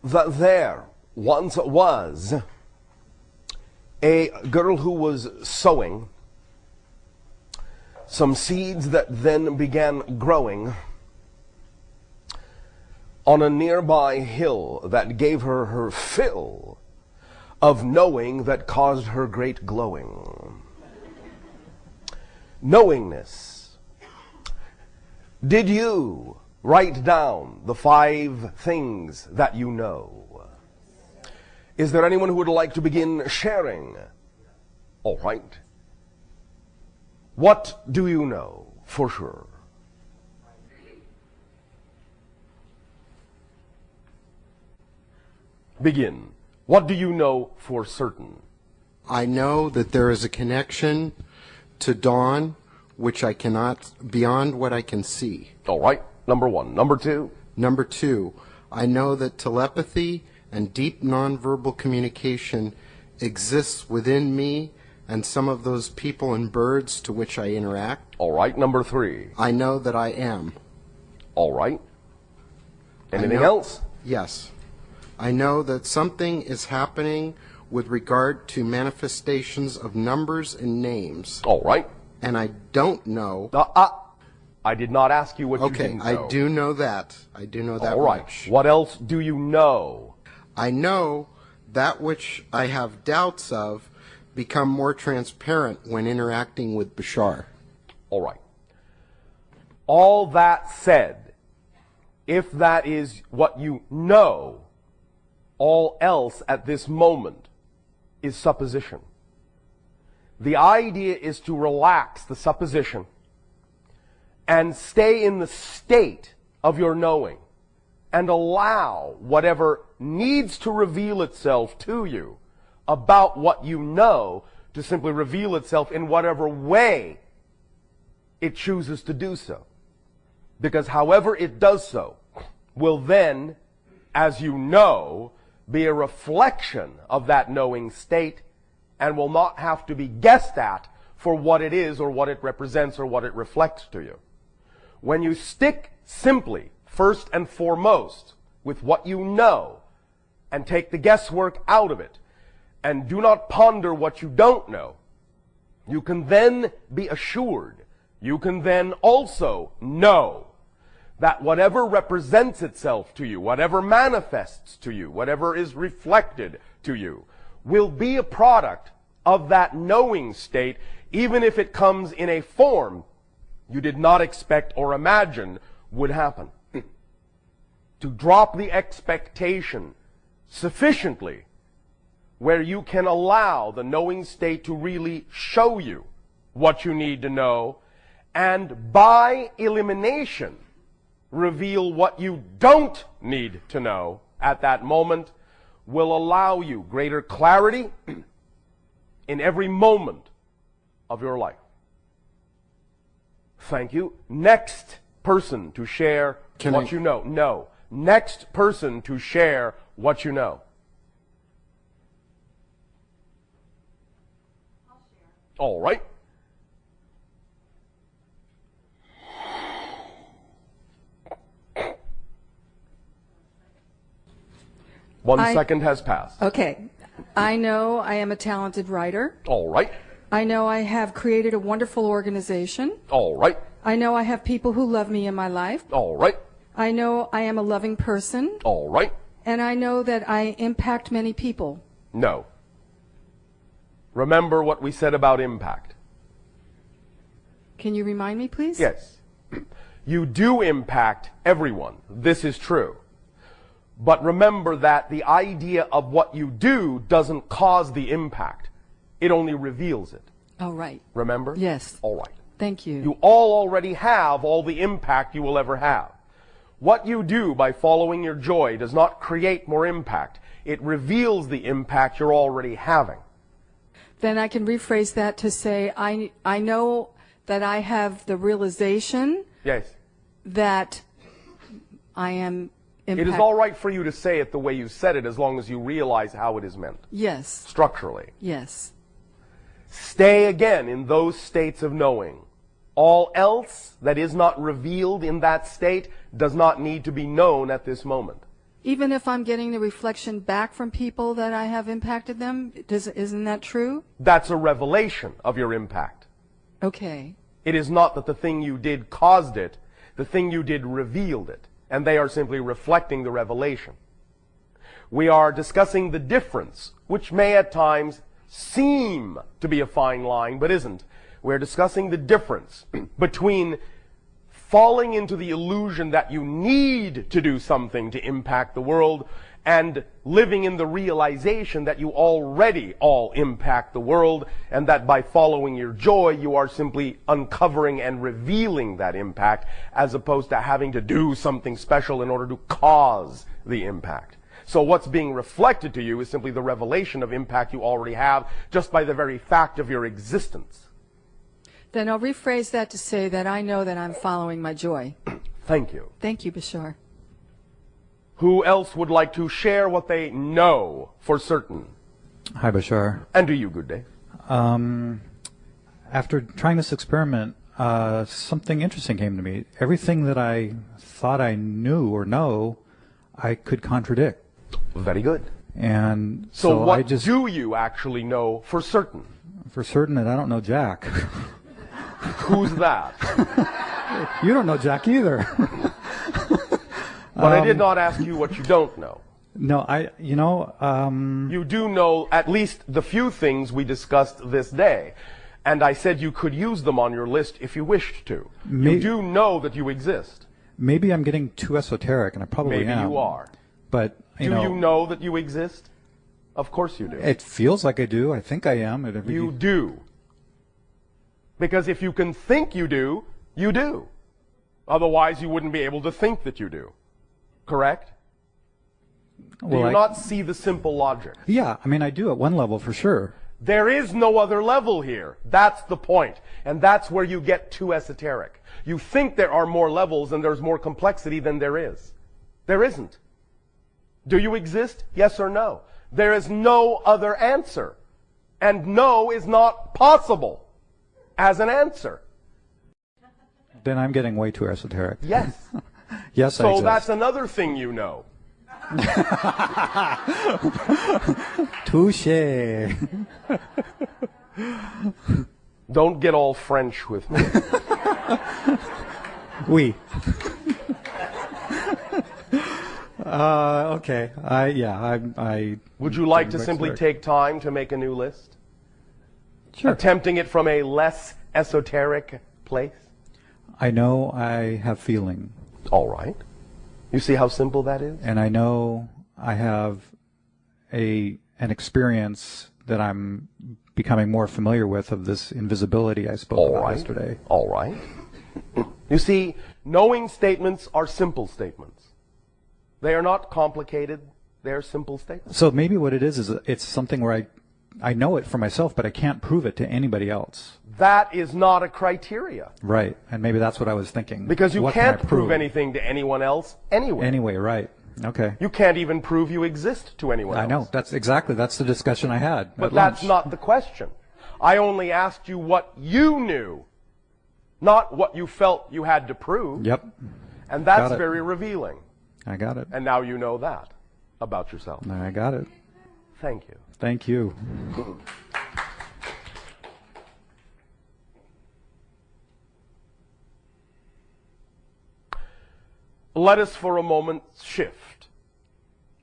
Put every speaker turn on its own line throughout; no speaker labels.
that there once was a girl who was sowing some seeds that then began growing on a nearby hill that gave her her fill of knowing that caused her great glowing. Knowingness. Did you write down the 5 things that you know? Is there anyone who would like to begin sharing? All right. What do you know for sure? Begin. What do you know for certain?
I know that there is a connection to dawn which I cannot, beyond what I can see.
All right. Number 1. Number 2?
Number 2, I know that telepathy and deep nonverbal communication exists within me and some of those people and birds to which I interact.
All right. Number 3?
I know that I am.
All right. Anything else?
Yes. I know that something is happening with regard to manifestations of numbers and names.
All right.
And I don't know.
I did not ask you what you didn't know.
Okay, I do know that. I do know that
All right.
much.
What else do you know?
I know that which I have doubts of become more transparent when interacting with Bashar.
All right. All that said, if that is what you know, all else at this moment is supposition. The idea is to relax the supposition and stay in the state of your knowing and allow whatever needs to reveal itself to you about what you know to simply reveal itself in whatever way it chooses to do so. Because however it does so will then, as you know, be a reflection of that knowing state and will not have to be guessed at for what it is or what it represents or what it reflects to you. When you stick simply, first and foremost, with what you know and take the guesswork out of it and do not ponder what you don't know, you can then be assured, you can then also know that whatever represents itself to you, whatever manifests to you, whatever is reflected to you, will be a product of that knowing state, even if it comes in a form you did not expect or imagine would happen. To drop the expectation sufficiently where you can allow the knowing state to really show you what you need to know, and by elimination reveal what you don't need to know at that moment, will allow you greater clarity in every moment of your life. Thank you. Next person to share what you know. No. Next person to share what you know.
I'll share.
All right. One second has passed.
Okay. I know I am a talented writer.
All right.
I know I have created a wonderful organization.
All right.
I know I have people who love me in my life.
All right.
I know I am a loving person.
All right.
And I know that I impact many people.
No. Remember what we said about impact.
Can you remind me, please?
Yes. You do impact everyone. This is true. But remember that the idea of what you do doesn't cause the impact. It only reveals it.
Oh, right.
Remember?
Yes.
All right.
Thank you.
You all already have all the impact you will ever have. What you do by following your joy does not create more impact. It reveals the impact you're already having.
Then I can rephrase that to say I know that I have the realization
Yes.
that I am
It is all right for you to say it the way you said it as long as you realize how it is meant.
Yes.
Structurally.
Yes.
Stay again in those states of knowing. All else that is not revealed in that state does not need to be known at this moment.
Even if I'm getting the reflection back from people that I have impacted them, isn't that true?
That's a revelation of your impact.
Okay.
It is not that the thing you did caused it, the thing you did revealed it, and they are simply reflecting the revelation. We are discussing the difference, which may at times seem to be a fine line, but isn't. We're discussing the difference between falling into the illusion that you need to do something to impact the world and living in the realization that you already all impact the world, and that by following your joy, you are simply uncovering and revealing that impact, as opposed to having to do something special in order to cause the impact. So what's being reflected to you is simply the revelation of impact you already have, just by the very fact of your existence.
Then I'll rephrase that to say that I know that I'm following my joy.
Thank you.
Thank you, Bashar.
Who else would like to share what they know for certain?
Hi, Bashar.
And to you, good day.
After trying this experiment, something interesting came to me. Everything that I thought I knew or know, I could contradict.
Very good.
And
So what
I just,
do you actually know for certain?
for certain that I don't know Jack.
Who's that?
You don't know Jack either.
But I did not ask you what you don't know.
No,
You do know at least the few things we discussed this day. And I said you could use them on your list if you wished to. You do know that you exist.
maybe I'm getting too esoteric, and I probably
Maybe
am.
you are.
But,
Do you know that you exist? Of course you do.
It feels like I do. I think I am.
You do. Because if you can think you do, you do. Otherwise, you wouldn't be able to think that you do. Correct? Do you not see the simple logic?
Yeah, I mean, I do at one level for sure.
There is no other level here. That's the point. And that's where you get too esoteric. You think there are more levels and there's more complexity than there is. There isn't. Do you exist? Yes or no? There is no other answer. And no is not possible as an answer.
Then I'm getting way too esoteric.
Yes.
Yes, I
So
exist.
that's another thing you know.
Touché.
Don't get all French with me.
Oui. Okay. I.
Would you like to
Right,
simply
sorry.
take time to make a new list?
Sure.
Attempting it from a less esoteric place?
I know I have feeling,
All right. You see how simple that is?
and I know I have an experience that I'm becoming more familiar with of this invisibility I spoke
All
about
right.
yesterday.
All right. You see, knowing statements are simple statements. They are not complicated. They are simple statements.
So maybe what it is it's something where I know it for myself, but I can't prove it to anybody else.
That is not a criteria.
Right. And maybe that's what I was thinking.
Because you
What can I
can't prove anything to anyone else anyway.
Anyway, right. Okay.
You can't even prove you exist to anyone else.
I know. That's the discussion I had.
But
at
that's
lunch.
not the question. I only asked you what you knew, not what you felt you had to prove.
Yep.
And that's
Got it.
very revealing.
I got it.
And now you know that about yourself.
I got it.
Thank you.
Thank you.
Let us for a moment shift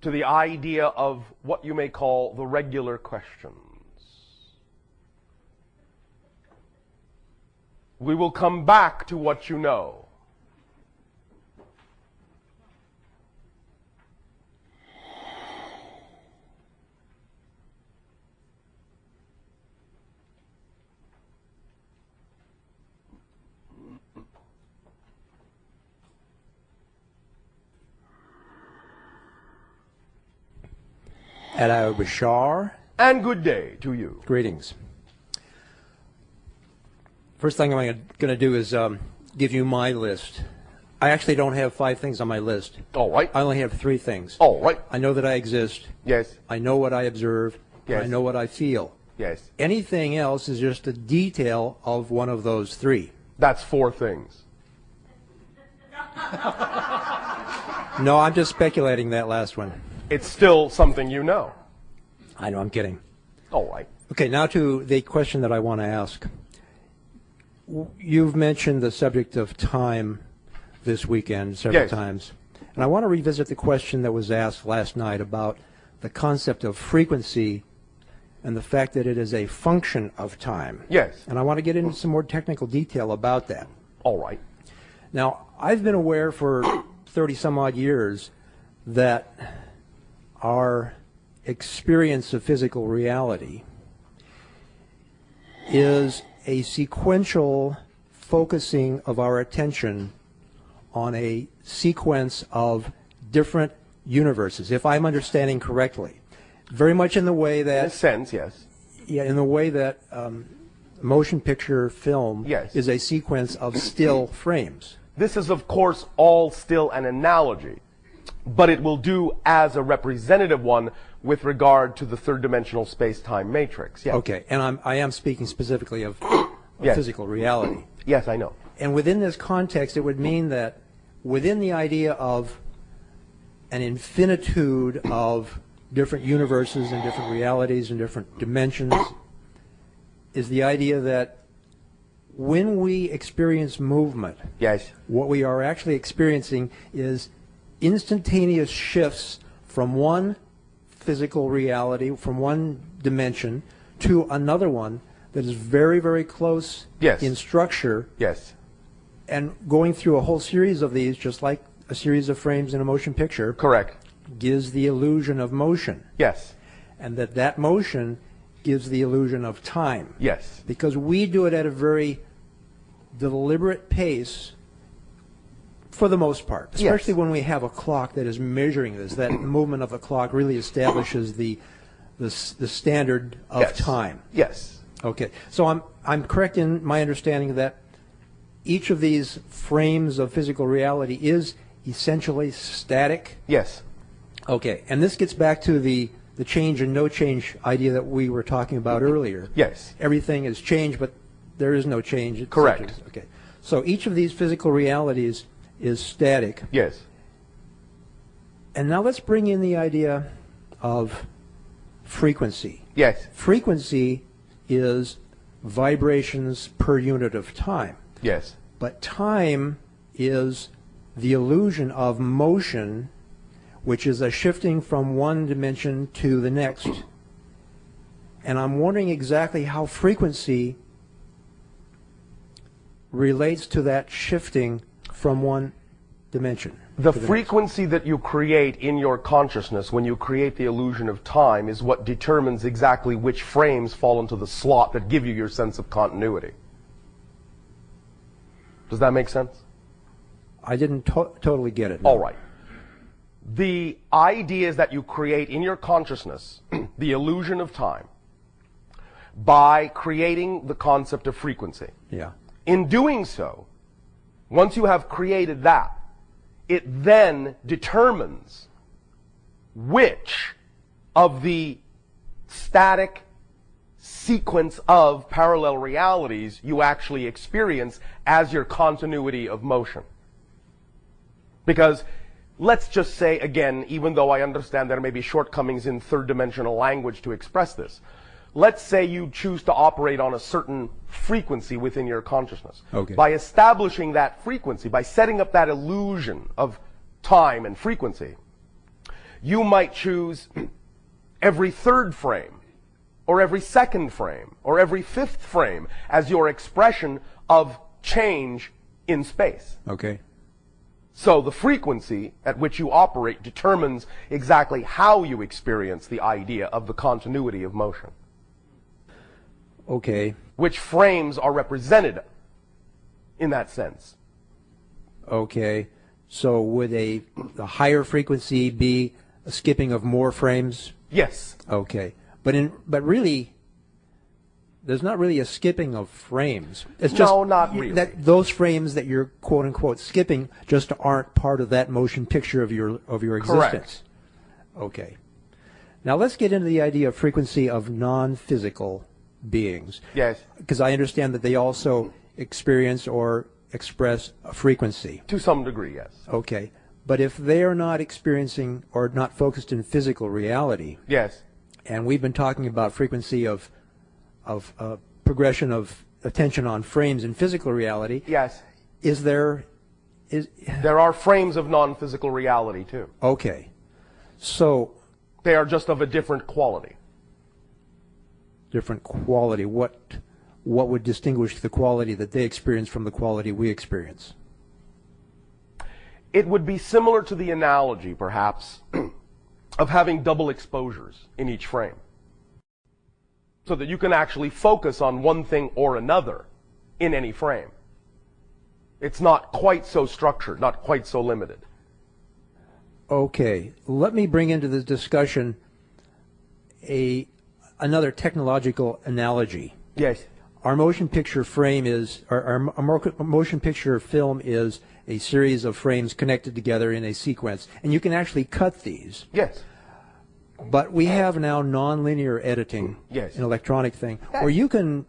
to the idea of what you may call the regular questions. We will come back to what you know.
Hello, Bashar.
And good day to you.
Greetings. First thing I'm going to do is give you my list. I actually don't have 5 things on my list.
All right.
I only have 3 things.
All right.
I know that I exist.
Yes.
I know what I observe.
Yes.
I know what I feel.
Yes.
Anything else is just a detail of one of those 3.
That's 4 things.
No, I'm just speculating that last one.
It's still something you know.
I know, I'm kidding.
All right.
Okay, now to the question that I want to ask. You've mentioned the subject of time this weekend several
Yes.
times. And I want to revisit the question that was asked last night about the concept of frequency and the fact that it is a function of time.
Yes.
And I want to get into some more technical detail about that.
All right.
Now, I've been aware for 30-some-odd years that our experience of physical reality is a sequential focusing of our attention on a sequence of different universes, if I'm understanding correctly. Very much in the way
In a
that,
sense, yes.
yeah, in the way that motion picture film
Yes.
is a sequence of still frames.
This is, of course, all still an analogy, but it will do as a representative one with regard to the third-dimensional space-time matrix. Yes.
Okay, and I am speaking specifically of
Yes.
physical reality.
Yes, I know.
And within this context, it would mean that within the idea of an infinitude of different universes and different realities and different dimensions is the idea that when we experience movement,
Yes.
what we are actually experiencing is instantaneous shifts from one physical reality, from one dimension, to another one that is very, very close
Yes.
in structure,
Yes.
and going through a whole series of these, just like a series of frames in a motion picture,
Correct.
gives the illusion of motion,
Yes.
and that motion gives the illusion of time.
Yes.
Because we do it at a very deliberate pace for the most part, especially
Yes.
when we have a clock that is measuring this, that the movement of the clock really establishes the standard of
Yes.
time.
Yes.
Okay, so I'm correct in my understanding that each of these frames of physical reality is essentially static.
Yes.
Okay, and this gets back to the change and no change idea that we were talking about earlier.
Yes.
Everything is change, but there is no change. It's
Correct.
such as- Okay, so each of these physical realities is static.
Yes.
And now let's bring in the idea of frequency.
Yes.
Frequency is vibrations per unit of time.
Yes.
But time is the illusion of motion, which is a shifting from one dimension to the next. And I'm wondering exactly how frequency relates to that shifting from one dimension.
The
to next.
frequency that you create in your consciousness when you create the illusion of time is what determines exactly which frames fall into the slot that give you your sense of continuity. Does that make sense?
I didn't totally get it.
All right. The ideas that you create in your consciousness, the illusion of time, by creating the concept of frequency.
Yeah.
In doing so, once you have created that, it then determines which of the static sequence of parallel realities you actually experience as your continuity of motion. Because let's just say, again, even though I understand there may be shortcomings in third-dimensional language to express this, let's say you choose to operate on a certain frequency within your consciousness.
Okay.
By establishing that frequency, by setting up that illusion of time and frequency, you might choose every third frame, or every second frame, or every fifth frame as your expression of change in space.
Okay.
So the frequency at which you operate determines exactly how you experience the idea of the continuity of motion.
Okay.
Which frames are represented in that sense.
Okay. So would the higher frequency be a skipping of more frames?
Yes.
Okay. But really, there's not really a skipping of frames. It's just
No, not really.
that those frames that you're quote unquote skipping just aren't part of that motion picture of your existence.
Correct.
Okay. Now let's get into the idea of frequency of non-physical beings.
Yes.
Because I understand that they also experience or express a frequency.
To some degree, yes.
Okay. But if they are not experiencing or not focused in physical reality,
Yes.
and we've been talking about frequency of progression of attention on frames in physical reality,
Yes.
There
are frames of non-physical reality too.
okay. So
They are just of a different quality.
different quality. What would distinguish the quality that they experience from the quality we experience?
It would be similar to the analogy, perhaps, of having double exposures in each frame. So that you can actually focus on one thing or another in any frame. It's not quite so structured, not quite so limited.
Okay, let me bring into the discussion another technological analogy.
Yes.
Our motion picture frame is, our motion picture film is a series of frames connected together in a sequence, and you can actually cut these.
Yes.
But we have now nonlinear editing,
Yes.
an electronic thing, where you can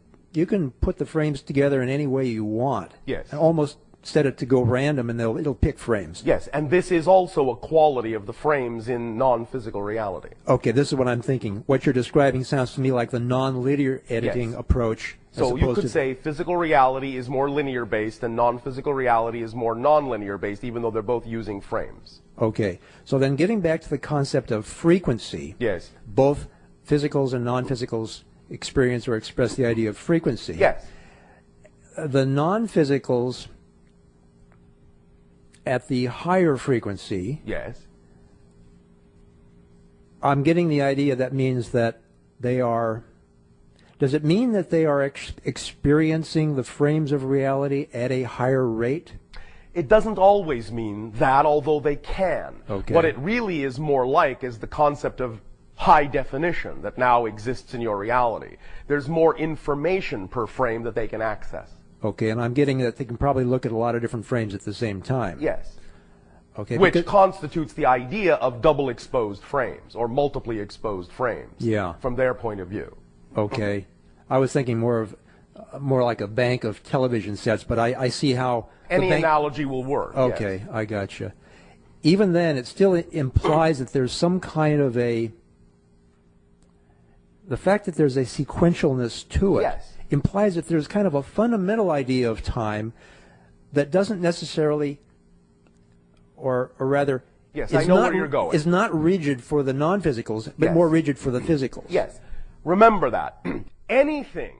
put the frames together in any way you want.
Yes.
And almost set it to go random, and it'll pick frames.
Yes, and this is also a quality of the frames in non-physical reality.
Okay, this is what I'm thinking. What you're describing sounds to me like the nonlinear editing
Yes.
approach.
So you could say physical reality is more linear based and non-physical reality is more non-linear based, even though they're both using frames.
Okay, so then getting back to the concept of frequency.
Yes.
Both physicals and non-physicals experience or express the idea of frequency.
Yes.
The non-physicals at the higher frequency,
Yes.
I'm getting the idea that means that they are, does it mean that they are experiencing the frames of reality at a higher rate?
It doesn't always mean that, although they can.
Okay.
What it really is more like is the concept of high definition that now exists in your reality. There's more information per frame that they can access.
Okay, and I'm getting that they can probably look at a lot of different frames at the same time.
Yes.
Okay.
Which
because-
constitutes the idea of double exposed frames or multiply exposed frames.
Yeah.
From their point of view.
Okay. I was thinking more like a bank of television sets, but I see how
Any analogy will work.
Okay,
Yes.
I gotcha. Even then, it still implies that there's some kind of the fact that there's a sequentialness to it
Yes.
implies that there's kind of a fundamental idea of time that doesn't necessarily, or rather,
Yes,
is
I know
not,
where you're going.
is not rigid for the non-physicals, but
Yes.
more rigid for the physicals.
Yes. Remember that. anything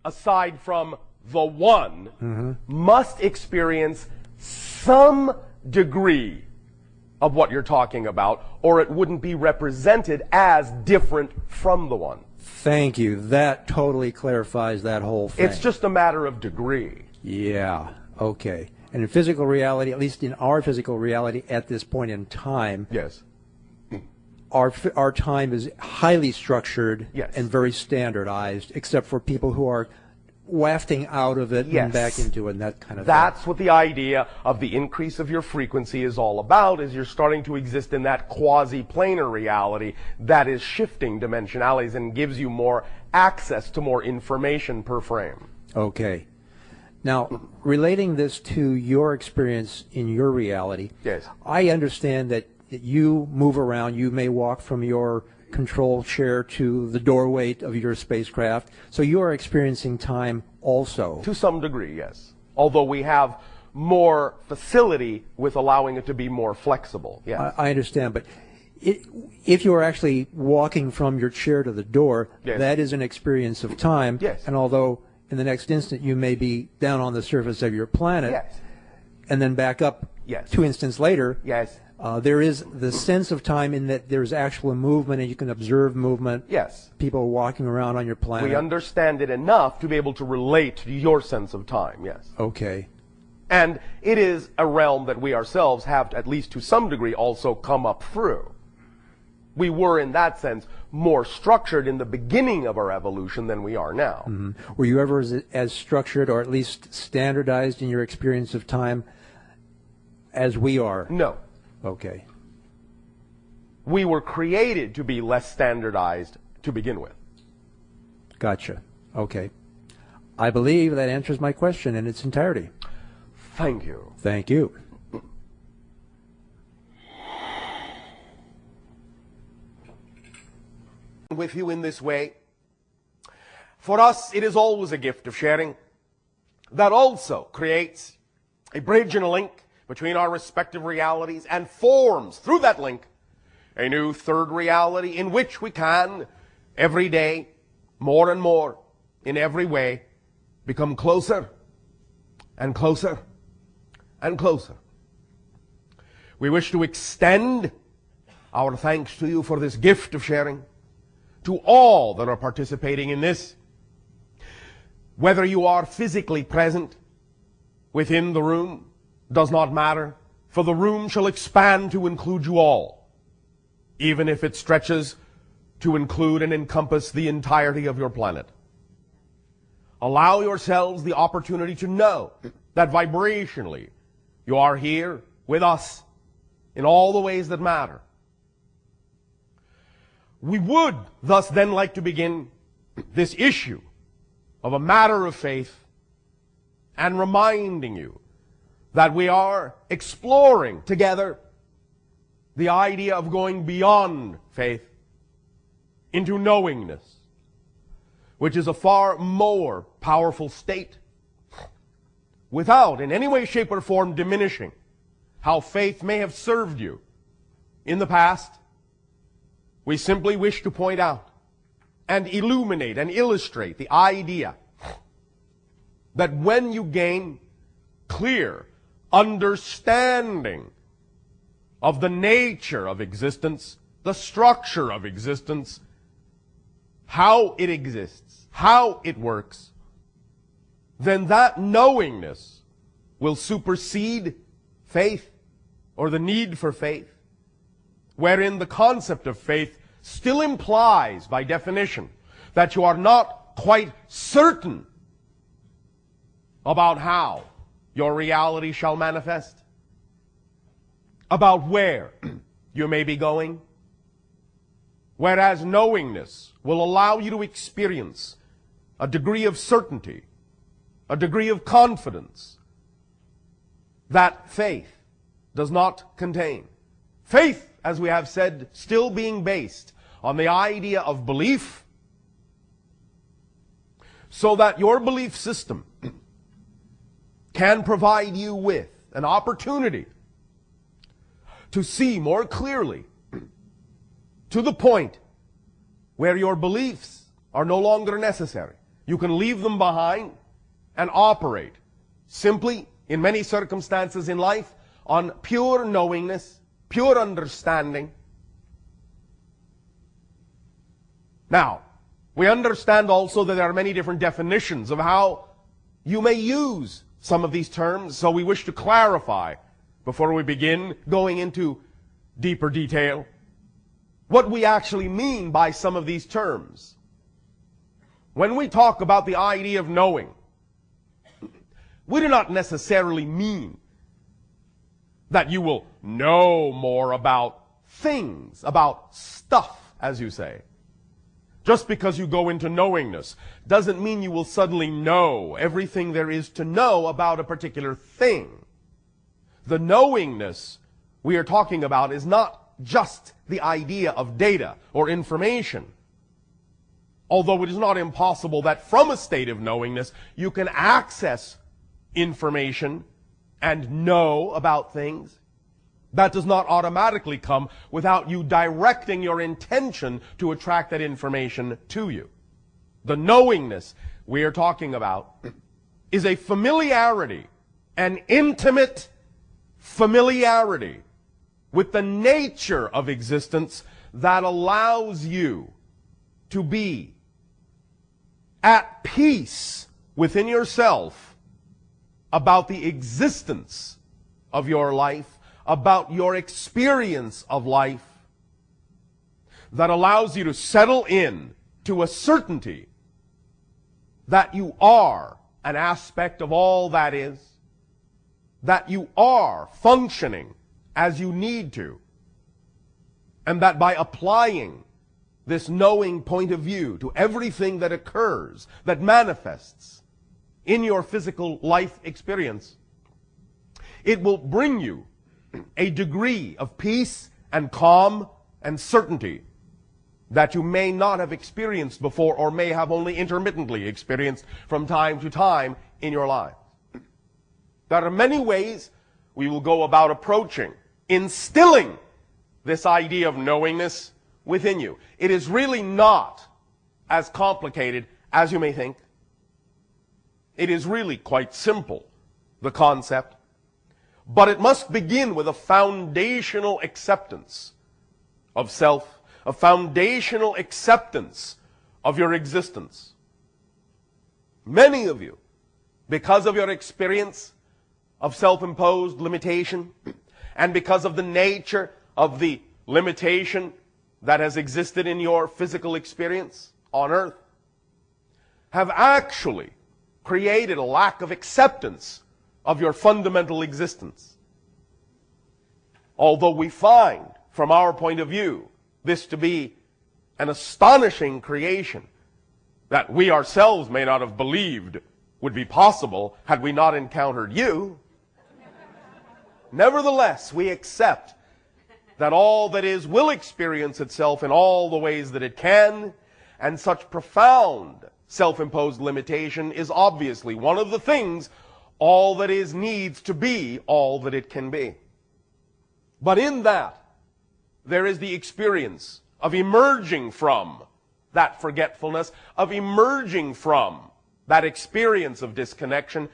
aside from the one must experience some degree of what you're talking about, or it wouldn't be represented as different from the one.
Thank you. That totally clarifies that whole thing.
It's just a matter of degree.
Yeah, okay. And in physical reality, at least in our physical reality at this point in time,
Yes.
our time is highly structured
Yes.
and very standardized, except for people who are wafting out of it
Yes.
and back into it and that kind of
That's what the idea of the increase of your frequency is all about, is you're starting to exist in that quasi-planar reality that is shifting dimensionalities and gives you more access to more information per frame.
thing. Okay. Now, relating this to your experience in your reality,
Yes.
I understand that you move around. You may walk from your control chair to the doorway of your spacecraft. So you are experiencing time also.
To some degree, yes. Although we have more facility with allowing it to be more flexible, yes.
I understand, but if you are actually walking from your chair to the door,
Yes.
that is an experience of time.
Yes.
And although in the next instant you may be down on the surface of your planet,
Yes.
and then back up
Yes.
2 instants later,
Yes.
there is the sense of time in that there's actual movement and you can observe movement.
Yes.
People walking around on your planet.
We understand it enough to be able to relate to your sense of time, yes.
Okay.
And it is a realm that we ourselves have, at least to some degree, also come up through. We were, in that sense, more structured in the beginning of our evolution than we are now.
Mm-hmm. Were you ever as structured or at least standardized in your experience of time as we are?
No.
Okay.
We were created to be less standardized to begin with.
Gotcha. Okay. I believe that answers my question in its entirety.
Thank you.
Thank you.
with you in this way. For us, it is always a gift of sharing that also creates a bridge and a link between our respective realities and forms, through that link, a new third reality in which we can, every day, more and more, in every way, become closer and closer and closer. We wish to extend our thanks to you for this gift of sharing, to all that are participating in this, whether you are physically present within the room, does not matter, for the room shall expand to include you all, even if it stretches to include and encompass the entirety of your planet. Allow yourselves the opportunity to know that vibrationally you are here with us in all the ways that matter. We would thus then like to begin this issue of a matter of faith and reminding you that we are exploring together the idea of going beyond faith into knowingness, which is a far more powerful state, without in any way, shape, or form diminishing how faith may have served you in the past. We simply wish to point out and illuminate and illustrate the idea that when you gain clear understanding of the nature of existence, the structure of existence, how it exists, how it works, then that knowingness will supersede faith or the need for faith, wherein the concept of faith still implies, by definition, that you are not quite certain about how your reality shall manifest, about where you may be going, whereas knowingness will allow you to experience a degree of certainty, a degree of confidence that faith does not contain. Faith, as we have said, still being based on the idea of belief, so that your belief system can provide you with an opportunity to see more clearly to the point where your beliefs are no longer necessary. You can leave them behind and operate simply, in many circumstances in life, on pure knowingness, pure understanding. Now, we understand also that there are many different definitions of how you may use some of these terms, so we wish to clarify, before we begin going into deeper detail, what we actually mean by some of these terms. When we talk about the idea of knowing, we do not necessarily mean that you will know more about things, about stuff, as you say. Just because you go into knowingness doesn't mean you will suddenly know everything there is to know about a particular thing. The knowingness we are talking about is not just the idea of data or information. Although it is not impossible that from a state of knowingness you can access information and know about things. That does not automatically come without you directing your intention to attract that information to you. The knowingness we are talking about is a familiarity, an intimate familiarity with the nature of existence that allows you to be at peace within yourself about the existence of your life, about your experience of life, that allows you to settle in to a certainty that you are an aspect of all that is, that you are functioning as you need to, and that by applying this knowing point of view to everything that occurs, that manifests in your physical life experience, it will bring you a degree of peace and calm and certainty that you may not have experienced before or may have only intermittently experienced from time to time in your life. There are many ways we will go about approaching, instilling this idea of knowingness within you. It is really not as complicated as you may think. It is really quite simple, the concept. But it must begin with a foundational acceptance of self, a foundational acceptance of your existence. Many of you, because of your experience of self-imposed limitation, and because of the nature of the limitation that has existed in your physical experience on earth, have actually created a lack of acceptance of your fundamental existence. Although we find, from our point of view, this to be an astonishing creation that we ourselves may not have believed would be possible had we not encountered you, nevertheless, we accept that all that is will experience itself in all the ways that it can, and such profound self-imposed limitation is obviously one of the things all that is needs to be all that it can be. But in that, there is the experience of emerging from that forgetfulness, of emerging from that experience of disconnection,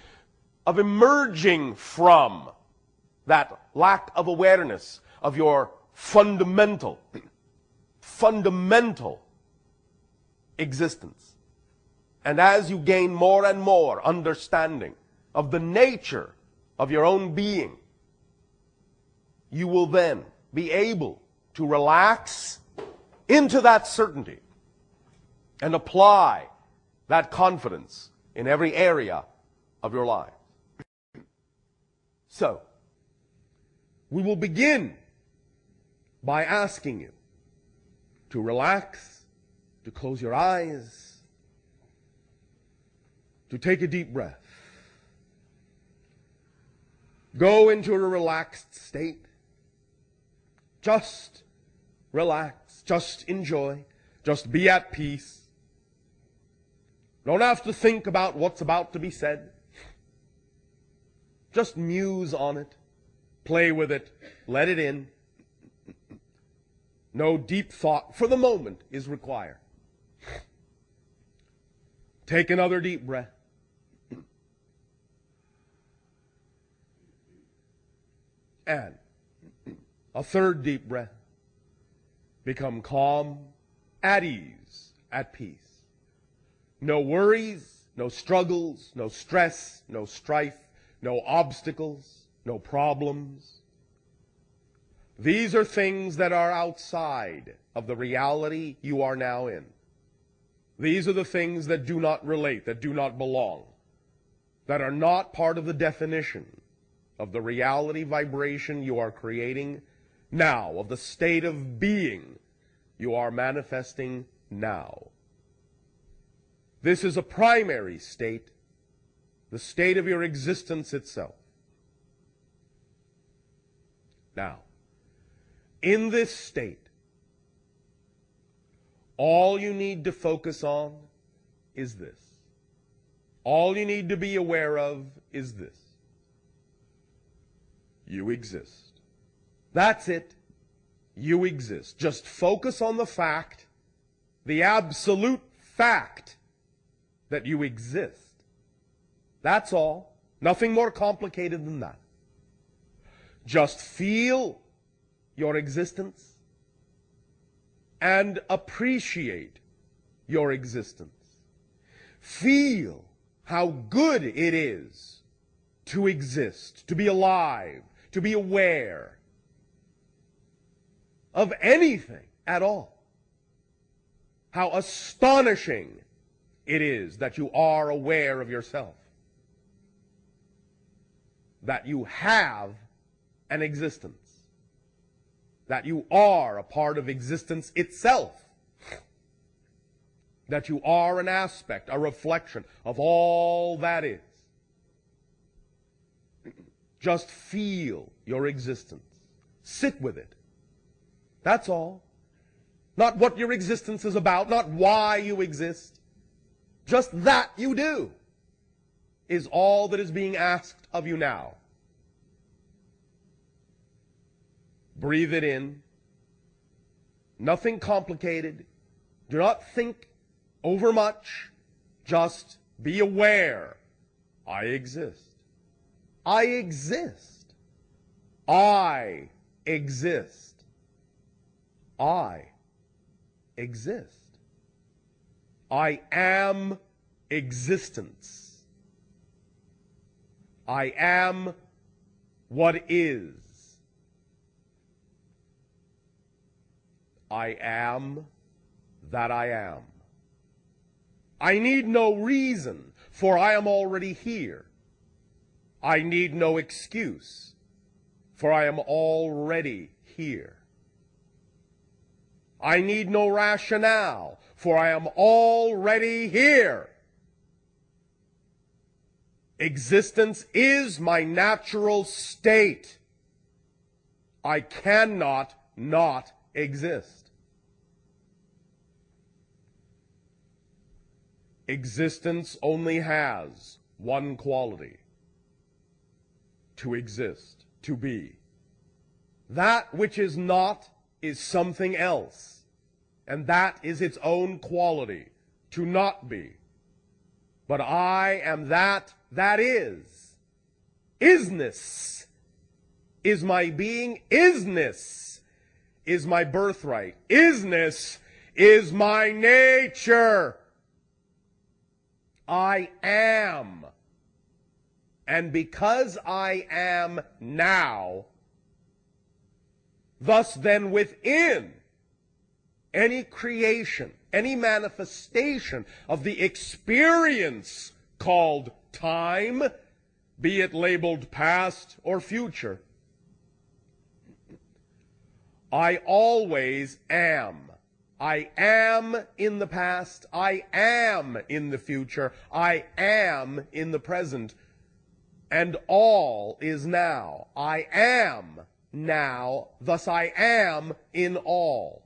of emerging from that lack of awareness of your fundamental existence. And as you gain more and more understanding of the nature of your own being, you will then be able to relax into that certainty and apply that confidence in every area of your life. So, we will begin by asking you to relax, to close your eyes, to take a deep breath. Go into a relaxed state. Just relax, just enjoy, just be at peace. Don't have to think about what's about to be said. Just muse on it, play with it, let it in. No deep thought for the moment is required. Take another deep breath. And a third deep breath. Become calm, at ease, at peace. No worries, no struggles, no stress, no strife, no obstacles, no problems. These are things that are outside of the reality you are now in. These are the things that do not relate, that do not belong, that are not part of the definition of the reality vibration you are creating now, of the state of being you are manifesting now. This is a primary state, the state of your existence itself. Now, in this state, all you need to focus on is this. All you need to be aware of is this. You exist. That's it. You exist. Just focus on the fact, the absolute fact that you exist. That's all. Nothing more complicated than that. Just feel your existence and appreciate your existence. Feel how good it is to exist, to be alive, to be aware of anything at all. How astonishing it is that you are aware of yourself. That you have an existence. That you are a part of existence itself. That you are an aspect, a reflection of all that is. Just feel your existence. Sit with it. That's all. Not what your existence is about, not why you exist. Just that you do is all that is being asked of you now. Breathe it in. Nothing complicated. Do not think overmuch. Just be aware. I exist. I exist. I exist. I exist. I am existence. I am what is. I am that I am. I need no reason, for I am already here. I need no excuse, for I am already here. I need no rationale, for I am already here. Existence is my natural state. I cannot not exist. Existence only has one quality: to exist, to be. That which is not is something else, and that is its own quality, to not be. But I am that that is. Isness is my being. Isness is my birthright. Isness is my nature. I am. And because I am now, thus then within any creation, any manifestation of the experience called time, be it labeled past or future, I always am. I am in the past. I am in the future. I am in the present. And all is now. I am now, thus I am in all.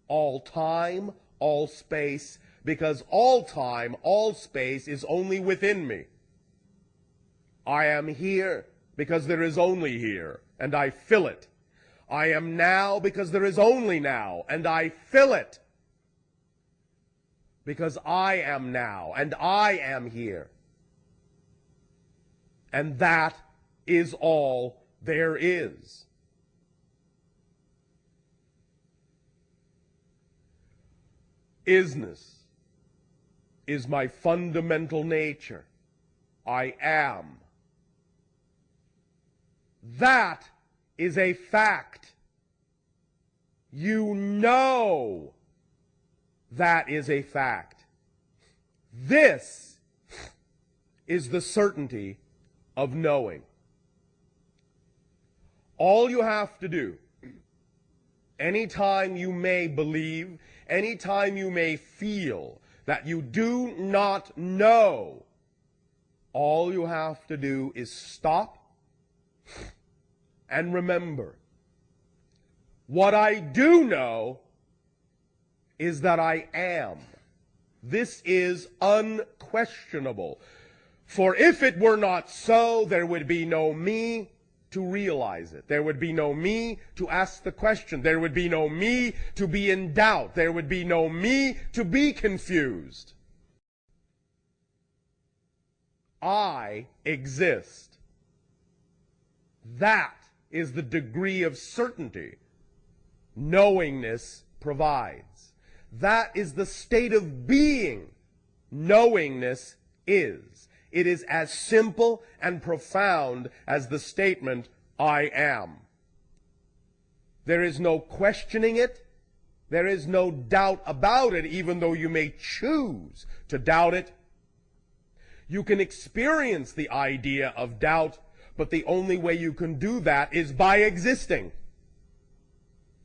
All time, all space, because all time, all space is only within me. I am here because there is only here, and I fill it. I am now because there is only now, and I fill it. Because I am now, and I am here. And that is all there is. Isness is my fundamental nature. I am. That is a fact. You know that is a fact. This is the certainty of knowing. All you have to do, anytime you may believe, anytime you may feel that you do not know, all you have to do is stop and remember. What I do know is that I am. This is unquestionable. For if it were not so, there would be no me to realize it. There would be no me to ask the question. There would be no me to be in doubt. There would be no me to be confused. I exist. That is the degree of certainty knowingness provides. That is the state of being knowingness is. It is as simple and profound as the statement, I am. There is no questioning it. There is no doubt about it, even though you may choose to doubt it. You can experience the idea of doubt, but the only way you can do that is by existing.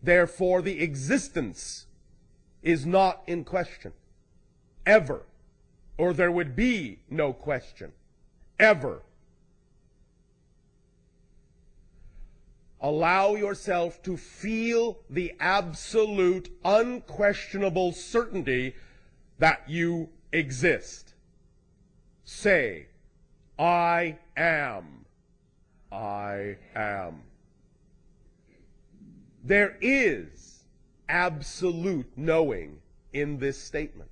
Therefore, the existence is not in question. Ever. Or there would be no question. Ever. allow yourself to feel the absolute, unquestionable certainty that you exist. Say, I am. I am. There is absolute knowing in this statement.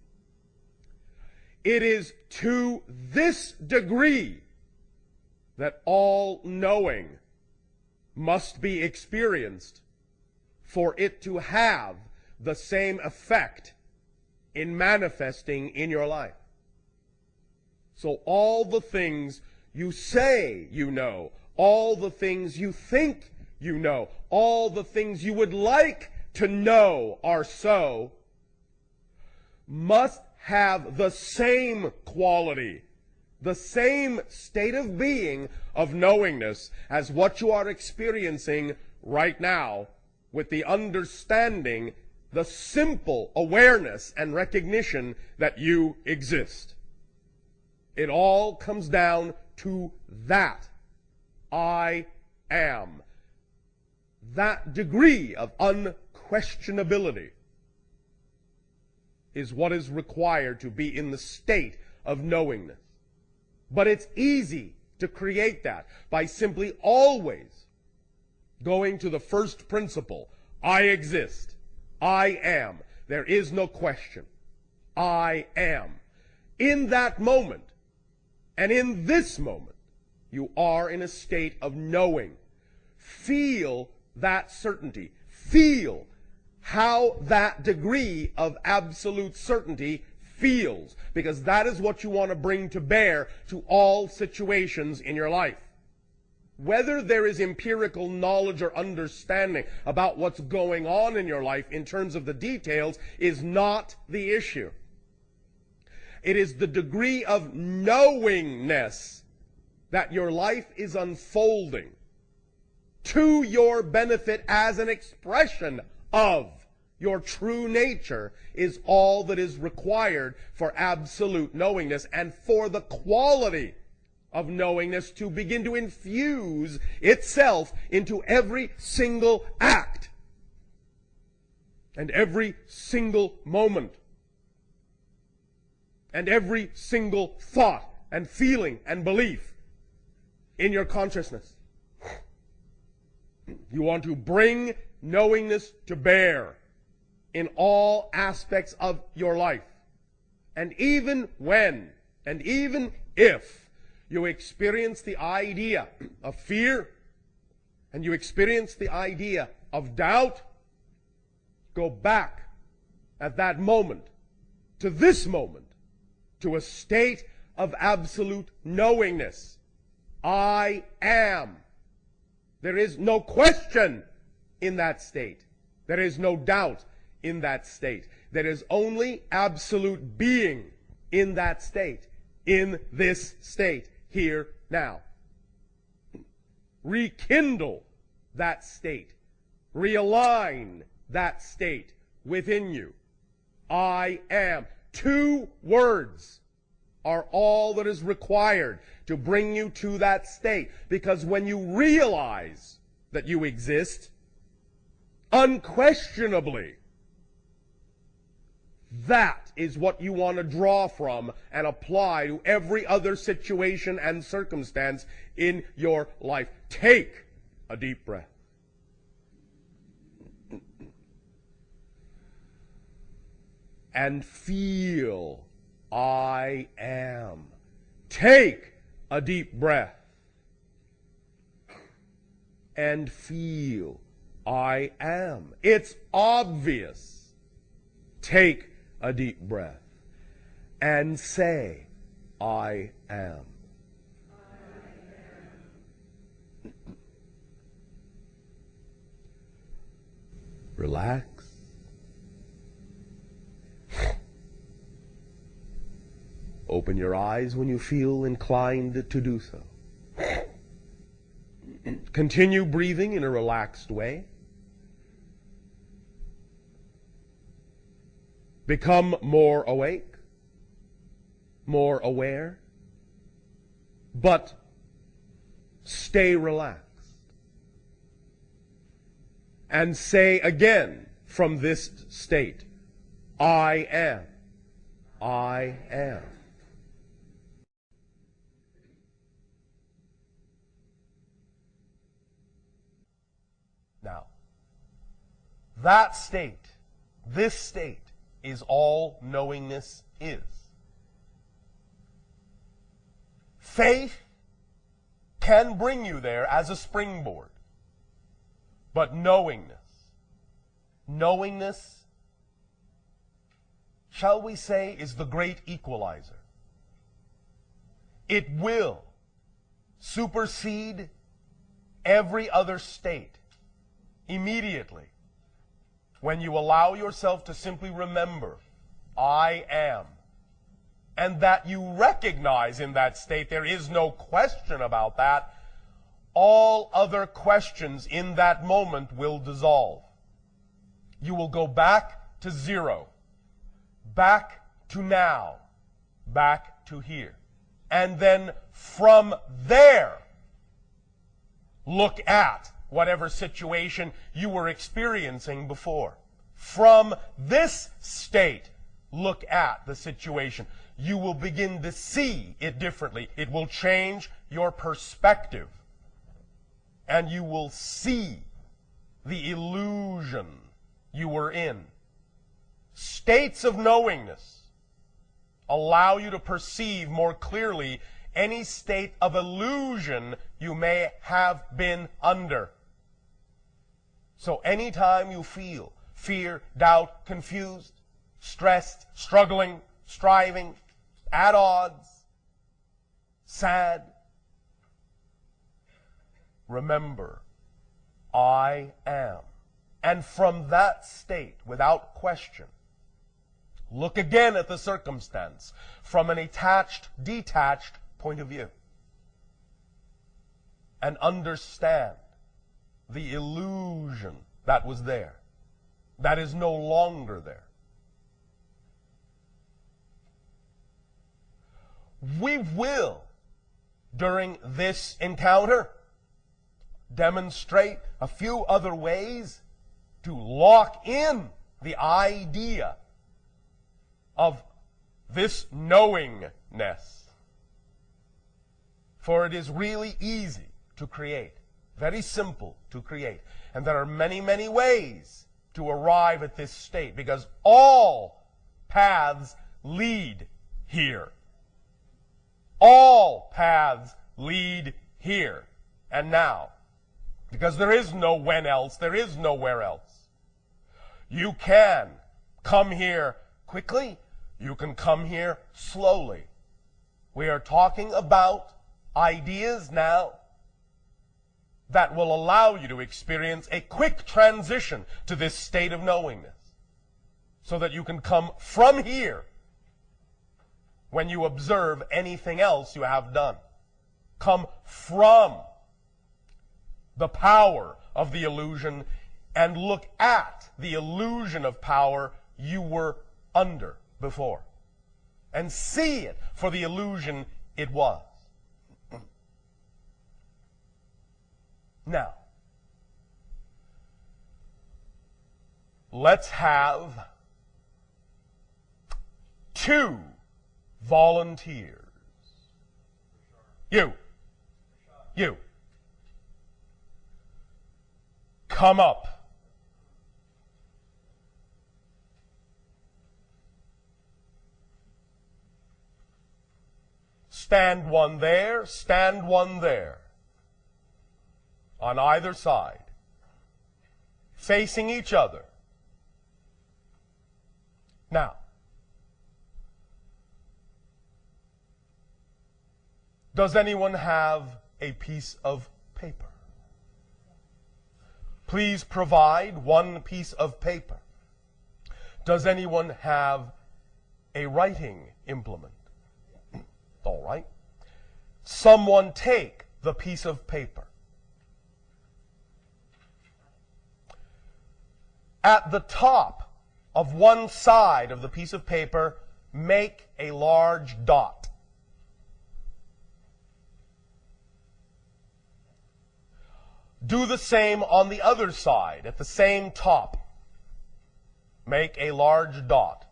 It is to this degree that all knowing must be experienced for it to have the same effect in manifesting in your life. So all the things you say you know, all the things you think you know, all the things you would like to know are so, must have the same quality, the same state of being of knowingness as what you are experiencing right now, with the understanding, the simple awareness and recognition that you exist. It all comes down to that. I am. That degree of unquestionability is what is required to be in the state of knowingness. But it's easy to create that by simply always going to the first principle. I exist. I am. There is no question. I am. In that moment, and in this moment, you are in a state of knowing. Feel that certainty. Feel how that degree of absolute certainty feels, because that is what you want to bring to bear to all situations in your life. Whether there is empirical knowledge or understanding about what's going on in your life in terms of the details is not the issue. It is the degree of knowingness that your life is unfolding to your benefit as an expression of your true nature is all that is required for absolute knowingness and for the quality of knowingness to begin to infuse itself into every single act and every single moment and every single thought and feeling and belief in your consciousness. You want to bring knowingness to bear in all aspects of your life. And even when, and even if, you experience the idea of fear, and you experience the idea of doubt, go back at that moment, to this moment, to a state of absolute knowingness. I am. There is no question in that state. There is no doubt in that state. There is only absolute being in that state, in this state, here, now. Rekindle that state. Realign that state within you. I am. 2 words are all that is required to bring you to that state. Because when you realize that you exist, unquestionably, that is what you want to draw from and apply to every other situation and circumstance in your life. Take a deep breath. And feel, I am. Take a deep breath. And feel, I am. It's obvious. Take a deep breath. And say, I am. Relax. Open your eyes when you feel inclined to do so. Continue breathing in a relaxed way. Become more awake, more aware, but stay relaxed. and say again from this state, I am. I am. Now, that state, this state, is all knowingness is. Faith can bring you there as a springboard, but knowingness, shall we say, is the great equalizer. It will supersede every other state immediately when you allow yourself to simply remember, I am, and that you recognize in that state, there is no question about that, all other questions in that moment will dissolve. You will go back to zero, back to now, back to here. And then from there, look at whatever situation you were experiencing before. From this state, look at the situation. You will begin to see it differently. It will change your perspective. And you will see the illusion you were in. States of knowingness allow you to perceive more clearly any state of illusion you may have been under. So anytime you feel fear, doubt, confused, stressed, struggling, striving, at odds, sad, remember, I am. And from that state, without question, look again at the circumstance from an attached, detached point of view. And understand the illusion that was there, that is no longer there. We will, during this encounter, demonstrate a few other ways to lock in the idea of this knowingness. For it is really easy to create, very simple to create. And there are many, many ways to arrive at this state, because all paths lead here. All paths lead here and now. Because there is no when else, there is nowhere else. You can come here quickly, you can come here slowly. We are talking about ideas now that will allow you to experience a quick transition to this state of knowingness, so that you can come from here when you observe anything else you have done. Come from the power of the illusion and look at the illusion of power you were under before, and see it for the illusion it was. Now, let's have 2 volunteers. You. Come up. Stand one there, stand one there. On either side. Facing each other. Now, does anyone have a piece of paper? Please provide one piece of paper. Does anyone have a writing implement? All right. Someone take the piece of paper. At the top of one side of the piece of paper, make a large dot. Do the same on the other side, at the same top. Make a large dot,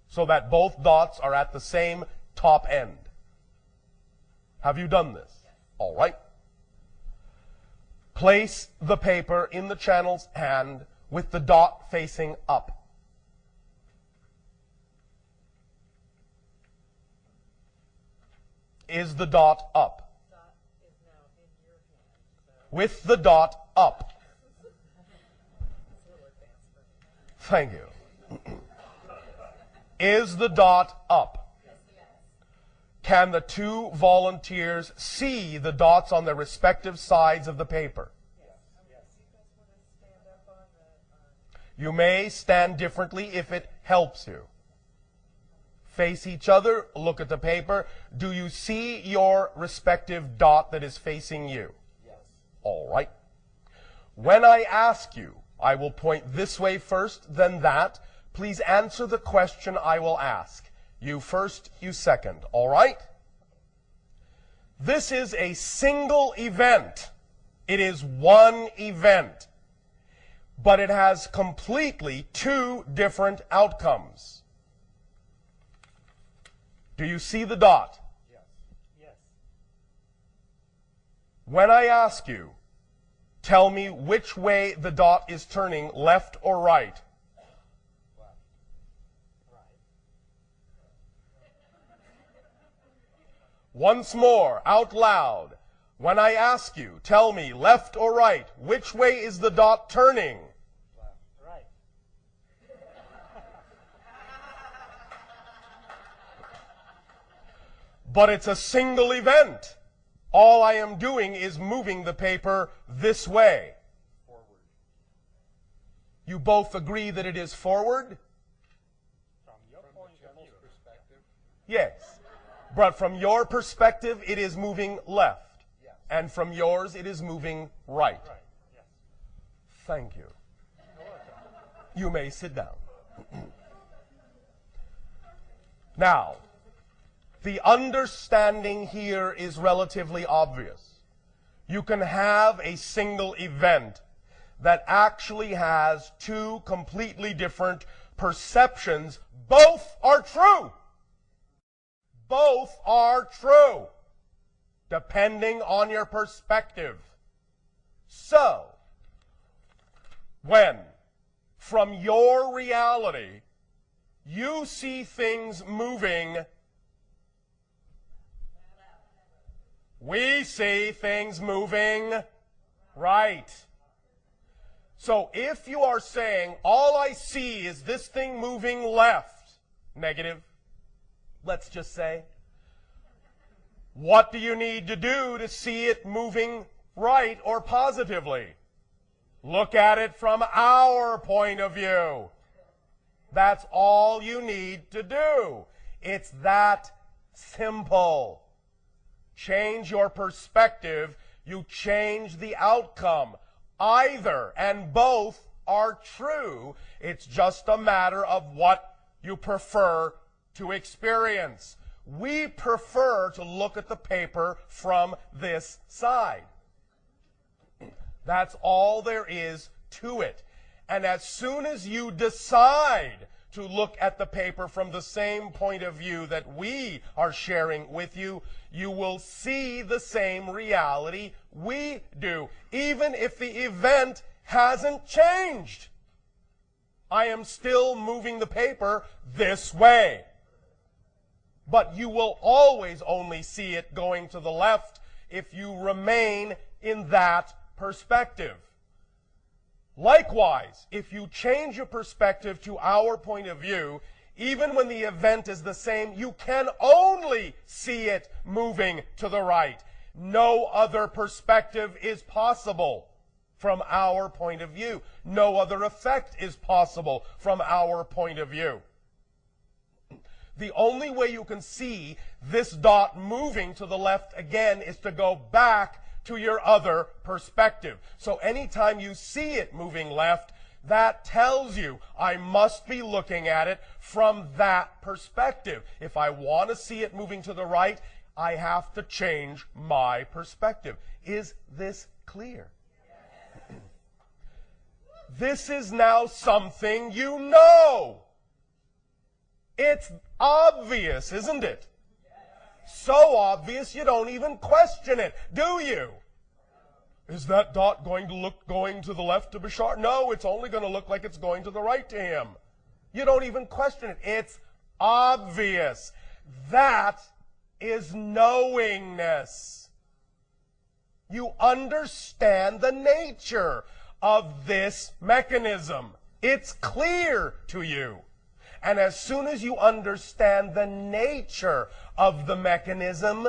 so that both dots are at the same top end. Have you done this? All right. Place the paper in the channel's hand with the dot facing up. Is the dot up?
Dot is now in your hand. So.
With the dot up. Thank you. Is the dot up?
Yes.
Can the two volunteers see the dots on their respective sides of the paper?
Yes. You guys want to stand up on the...
You may stand differently if it helps you. Face each other, look at the paper. Do you see your respective dot that is facing you?
Yes.
All right. When I ask you, I will point this way first, then that. Please answer the question I will ask. You first, you second. All right? This is a single event. It is one event. But it has completely two different outcomes. Do you see the dot?
Yes. Yes.
When I ask you, tell me which way the dot is turning, left or right.
Left. Right.
Once more, out loud. When I ask you, tell me left or right, which way is the dot turning?
Left. Right.
But it's a single event. All I am doing is moving the paper this way.
Forward.
You both agree that it is forward?
From your point of view. Perspective.
Yes. But from your perspective, it is moving left.
Yes.
And from yours, it is moving right.
Right. Yes.
Thank you. You may sit down. Now, the understanding here is relatively obvious. You can have a single event that actually has two completely different perceptions. Both are true. Both are true, depending on your perspective. So, when, from your reality, you see things moving, we see things moving right. So if you are saying, all I see is this thing moving left, negative, let's just say, what do you need to do to see it moving right or positively? Look at it from our point of view. That's all you need to do. It's that simple. Change your perspective, you change the outcome. Either and both are true. It's just a matter of what you prefer to experience. We prefer to look at the paper from this side. That's all there is to it. And as soon as you decide to look at the paper from the same point of view that we are sharing with you, you will see the same reality we do, even if the event hasn't changed. I am still moving the paper this way. But you will always only see it going to the left if you remain in that perspective. Likewise, if you change your perspective to our point of view, even when the event is the same, you can only see it moving to the right. No other perspective is possible from our point of view. No other effect is possible from our point of view. The only way you can see this dot moving to the left again is to go back to your other perspective. So anytime you see it moving left, that tells you I must be looking at it from that perspective. If I want to see it moving to the right, I have to change my perspective. Is this clear? This is now something you know. It's obvious, isn't it? So obvious you don't even question it, do you? Is that dot going to the left of Bashar? No, it's only going to look like it's going to the right to him. You don't even question it. It's obvious. That is knowingness. You understand the nature of this mechanism. It's clear to you. And as soon as you understand the nature of the mechanism,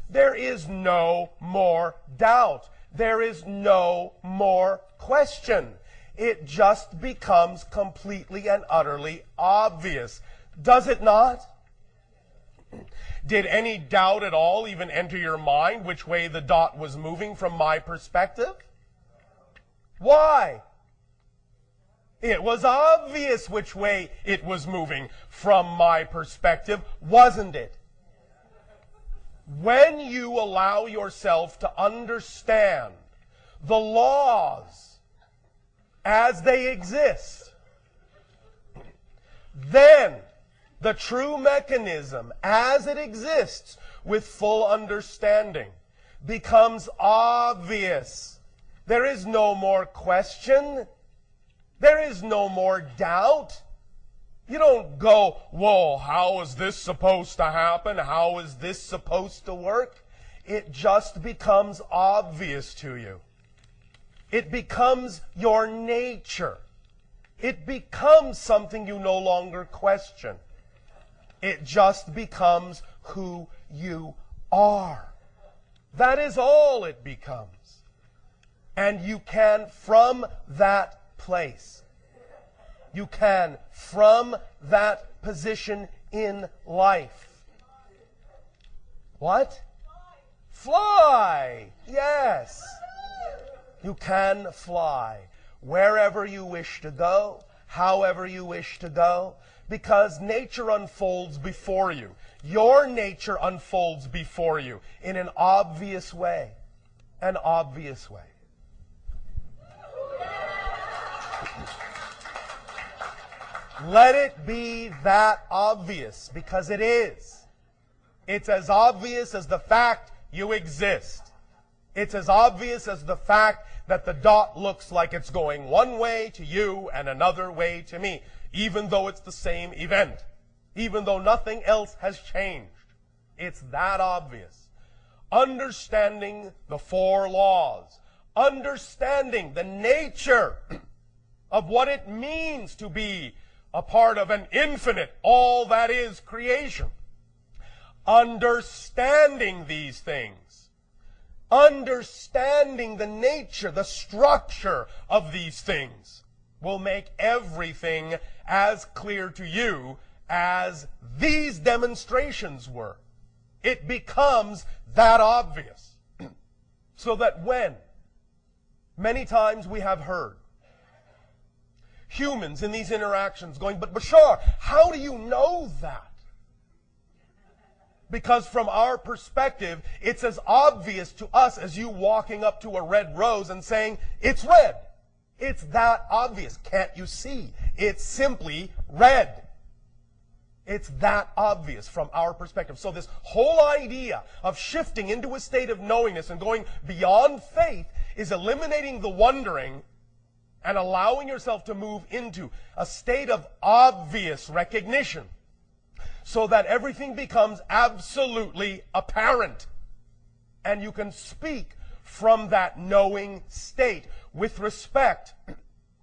there is no more doubt. There is no more question. It just becomes completely and utterly obvious. Does it not? Did any doubt at all even enter your mind which way the dot was moving from my perspective? Why? It was obvious which way it was moving from my perspective, wasn't it? When you allow yourself to understand the laws as they exist, then the true mechanism as it exists with full understanding becomes obvious. There is no more question. There is no more doubt. You don't go, whoa, how is this supposed to happen? How is this supposed to work? It just becomes obvious to you. It becomes your nature. It becomes something you no longer question. It just becomes who you are. That is all it becomes. And you can, from that place, you can, from that position in life. What? Fly! Yes. You can fly wherever you wish to go, however you wish to go, because nature unfolds before you. Your nature unfolds before you in an obvious way. An obvious way. Let it be that obvious, because it is. It's as obvious as the fact you exist. It's as obvious as the fact that the dot looks like it's going one way to you and another way to me, even though it's the same event, even though nothing else has changed. It's that obvious. Understanding the four laws, understanding the nature of what it means to be a part of an infinite, all that is creation. Understanding these things, understanding the nature, the structure of these things will make everything as clear to you as these demonstrations were. It becomes that obvious. So that when, many times we have heard humans in these interactions going, but Bashar, how do you know that? Because from our perspective, it's as obvious to us as you walking up to a red rose and saying, it's red. It's that obvious. Can't you see? It's simply red. It's that obvious from our perspective. So this whole idea of shifting into a state of knowingness and going beyond faith is eliminating the wondering and allowing yourself to move into a state of obvious recognition so that everything becomes absolutely apparent. And you can speak from that knowing state with respect,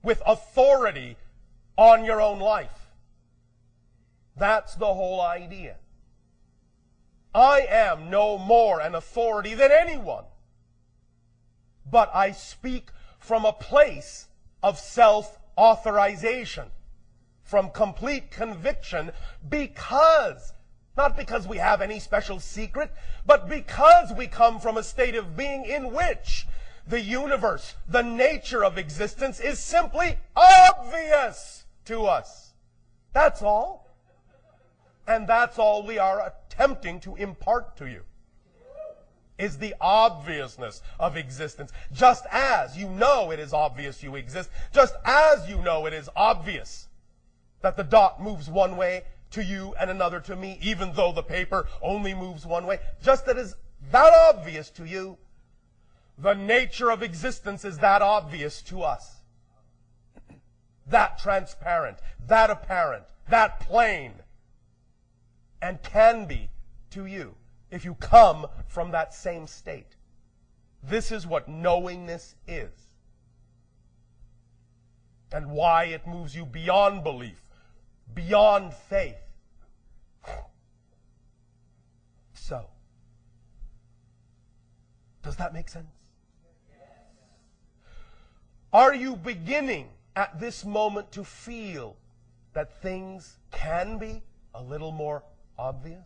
with authority on your own life. That's the whole idea. I am no more an authority than anyone, but I speak from a place of self-authorization, from complete conviction, because, not because we have any special secret, but because we come from a state of being in which the universe, the nature of existence is simply obvious to us. That's all. And that's all we are attempting to impart to you. is the obviousness of existence. Just as you know it is obvious you exist, just as you know it is obvious that the dot moves one way to you and another to me, even though the paper only moves one way, just that is that obvious to you, the nature of existence is that obvious to us. That transparent, that apparent, that plain, and can be to you if you come from that same state. This is what knowingness is, and why it moves you beyond belief, beyond faith. So, does that make sense? Are you beginning at this moment to feel that things can be a little more obvious?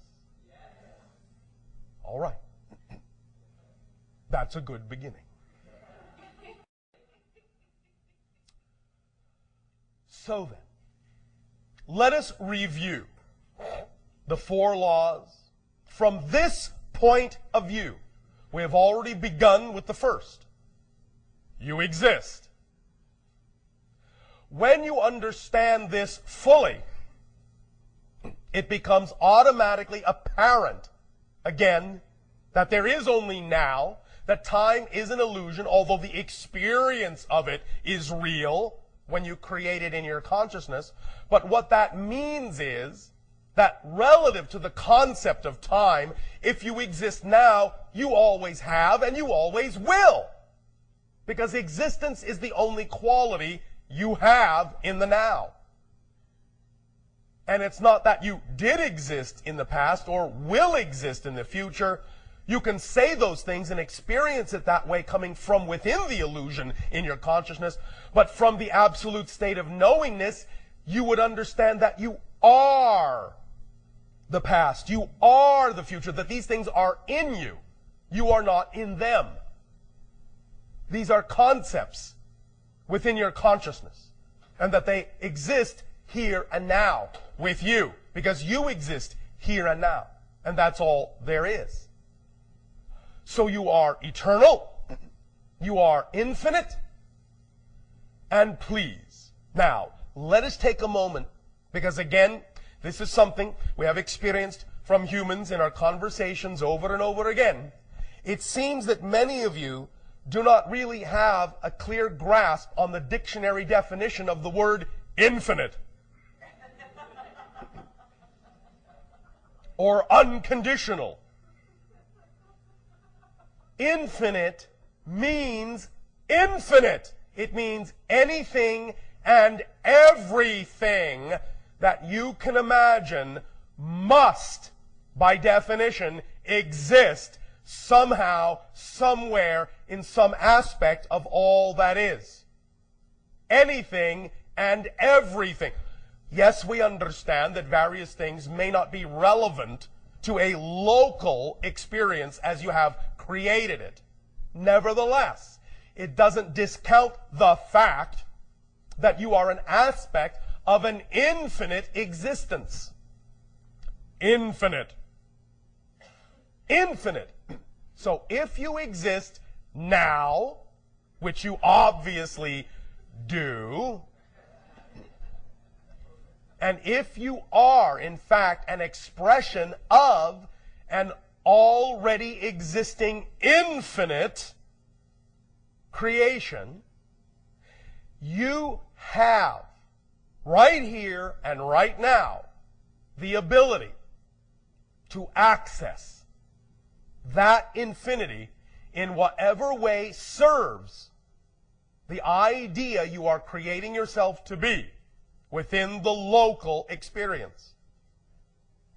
All right. That's a good beginning. So then, let us review the 4 laws from this point of view. We have already begun with the first. You exist. When you understand this fully, it becomes automatically apparent, again, that there is only now, that time is an illusion, although the experience of it is real when you create it in your consciousness. But what that means is that relative to the concept of time, if you exist now, you always have and you always will. Because existence is the only quality you have in the now. And it's not that you did exist in the past or will exist in the future. You can say those things and experience it that way coming from within the illusion in your consciousness, but from the absolute state of knowingness, you would understand that you are the past, you are the future, that these things are in you. You are not in them. These are concepts within your consciousness, and that they exist here and now with you, because you exist here and now, and that's all there is. So you are eternal, you are infinite, and please. Now, let us take a moment, because again, this is something we have experienced from humans in our conversations over and over again. It seems that many of you do not really have a clear grasp on the dictionary definition of the word infinite or unconditional. Infinite means infinite. It means anything and everything that you can imagine must, by definition, exist somehow, somewhere, in some aspect of all that is. Anything and everything. Yes, we understand that various things may not be relevant to a local experience as you have created it. Nevertheless, it doesn't discount the fact that you are an aspect of an infinite existence. Infinite. Infinite. So if you exist now, which you obviously do, and if you are, in fact, an expression of an already existing infinite creation, you have, right here and right now, the ability to access that infinity in whatever way serves the idea you are creating yourself to be within the local experience.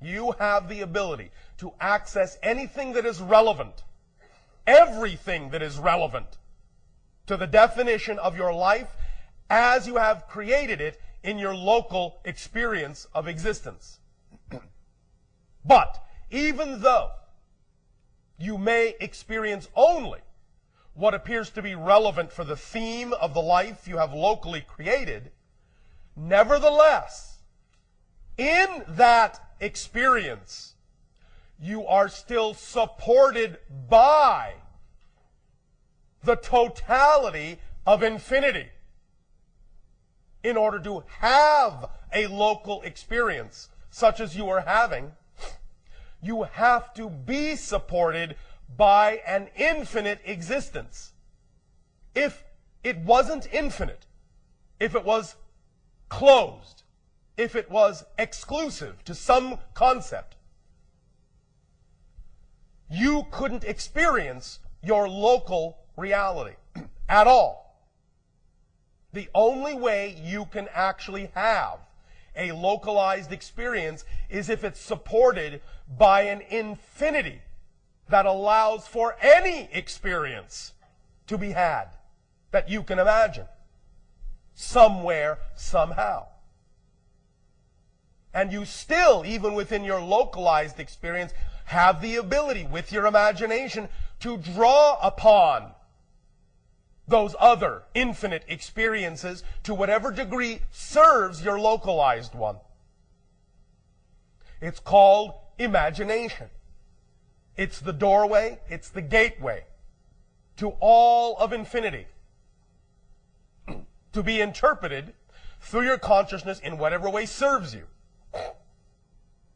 You have the ability to access anything that is relevant, everything that is relevant to the definition of your life as you have created it in your local experience of existence. But even though you may experience only what appears to be relevant for the theme of the life you have locally created, nevertheless, in that experience, you are still supported by the totality of infinity. In order to have a local experience such as you are having, you have to be supported by an infinite existence. If it wasn't infinite, if it was closed, if it was exclusive to some concept, you couldn't experience your local reality at all. The only way you can actually have a localized experience is if it's supported by an infinity that allows for any experience to be had that you can imagine, somewhere, somehow. And you still, even within your localized experience, have the ability with your imagination to draw upon those other infinite experiences to whatever degree serves your localized one. It's called imagination. It's the doorway, it's the gateway to all of infinity, to be interpreted through your consciousness in whatever way serves you.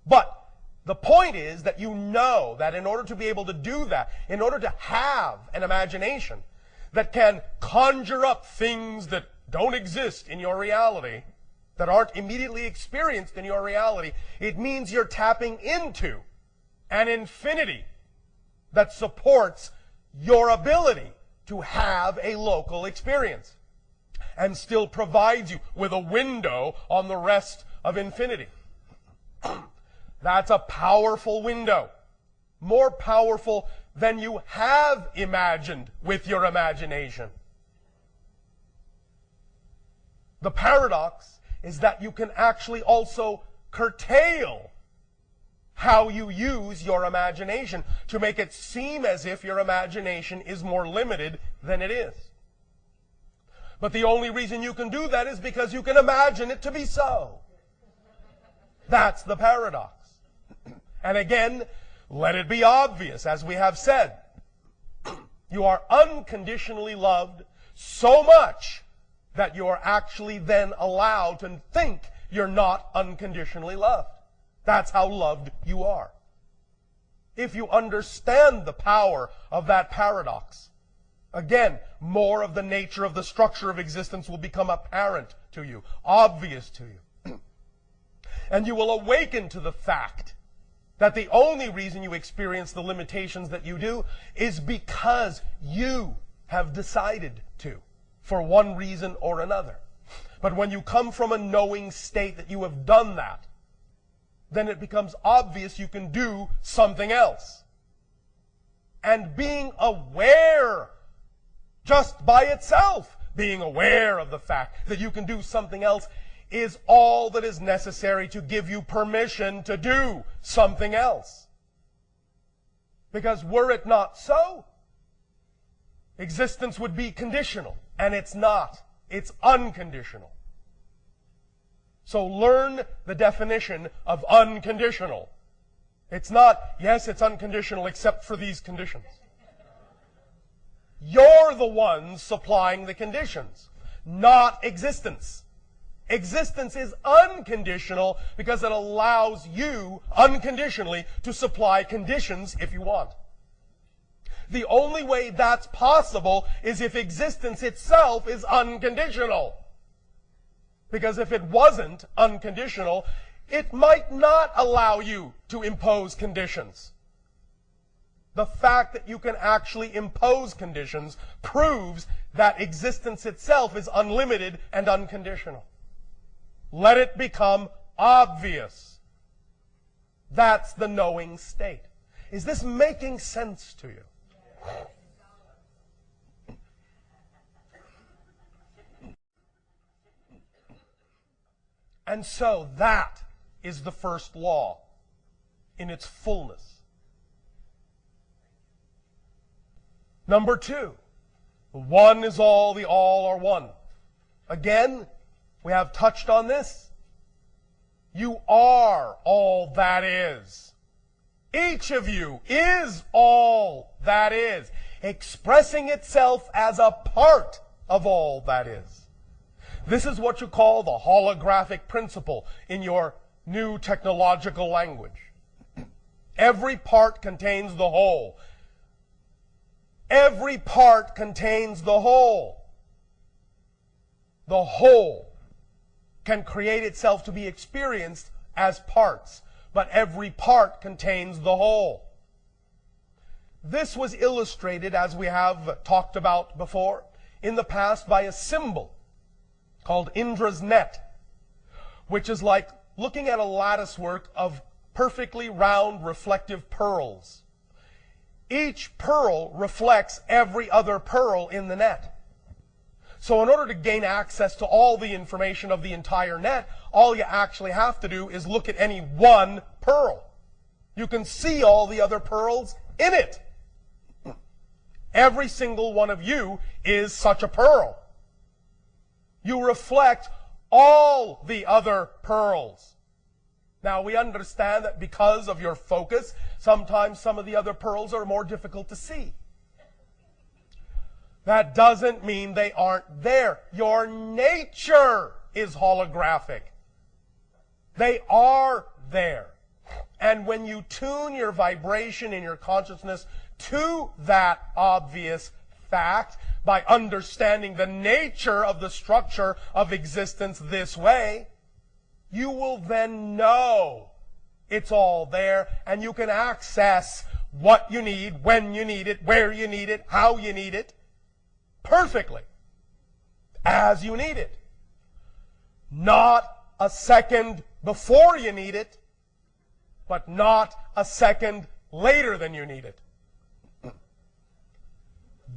But the point is that you know that in order to be able to do that, in order to have an imagination that can conjure up things that don't exist in your reality, that aren't immediately experienced in your reality, it means you're tapping into an infinity that supports your ability to have a local experience and still provides you with a window on the rest of infinity. That's a powerful window, more powerful than you have imagined with your imagination. The paradox is that you can actually also curtail how you use your imagination to make it seem as if your imagination is more limited than it is. But the only reason you can do that is because you can imagine it to be so. That's the paradox. And again, let it be obvious, as we have said, you are unconditionally loved so much that you are actually then allowed to think you're not unconditionally loved. That's how loved you are. If you understand the power of that paradox, again, more of the nature of the structure of existence will become apparent to you, obvious to you. And you will awaken to the fact that the only reason you experience the limitations that you do is because you have decided to, for one reason or another. But when you come from a knowing state that you have done that, then it becomes obvious you can do something else. And being aware, just by itself, being aware of the fact that you can do something else is all that is necessary to give you permission to do something else. Because were it not so, existence would be conditional, and it's not. It's unconditional. So learn the definition of unconditional. It's not, yes, it's unconditional except for these conditions. You're the ones supplying the conditions, not existence. Existence is unconditional because it allows you unconditionally to supply conditions if you want. The only way that's possible is if existence itself is unconditional. Because if it wasn't unconditional, it might not allow you to impose conditions. The fact that you can actually impose conditions proves that existence itself is unlimited and unconditional. Let it become obvious. That's the knowing state. Is this making sense to you? And so that is the first law in its fullness. Number two, one is all, the all are one. Again, we have touched on this. You are all that is. Each of you is all that is, expressing itself as a part of all that is. This is what you call the holographic principle in your new technological language. Every part contains the whole. Every part contains the whole. The whole can create itself to be experienced as parts, but every part contains the whole. This was illustrated, as we have talked about before, in the past by a symbol called Indra's net, which is like looking at a lattice work of perfectly round reflective pearls. Each pearl reflects every other pearl in the net. So in order to gain access to all the information of the entire net, all you actually have to do is look at any one pearl. You can see all the other pearls in it. Every single one of you is such a pearl. You reflect all the other pearls. Now we understand that because of your focus, sometimes some of the other pearls are more difficult to see. That doesn't mean they aren't there. Your nature is holographic. They are there. And when you tune your vibration in your consciousness to that obvious fact by understanding the nature of the structure of existence this way, you will then know it's all there, and you can access what you need, when you need it, where you need it, how you need it, perfectly, as you need it. Not a second before you need it, but not a second later than you need it.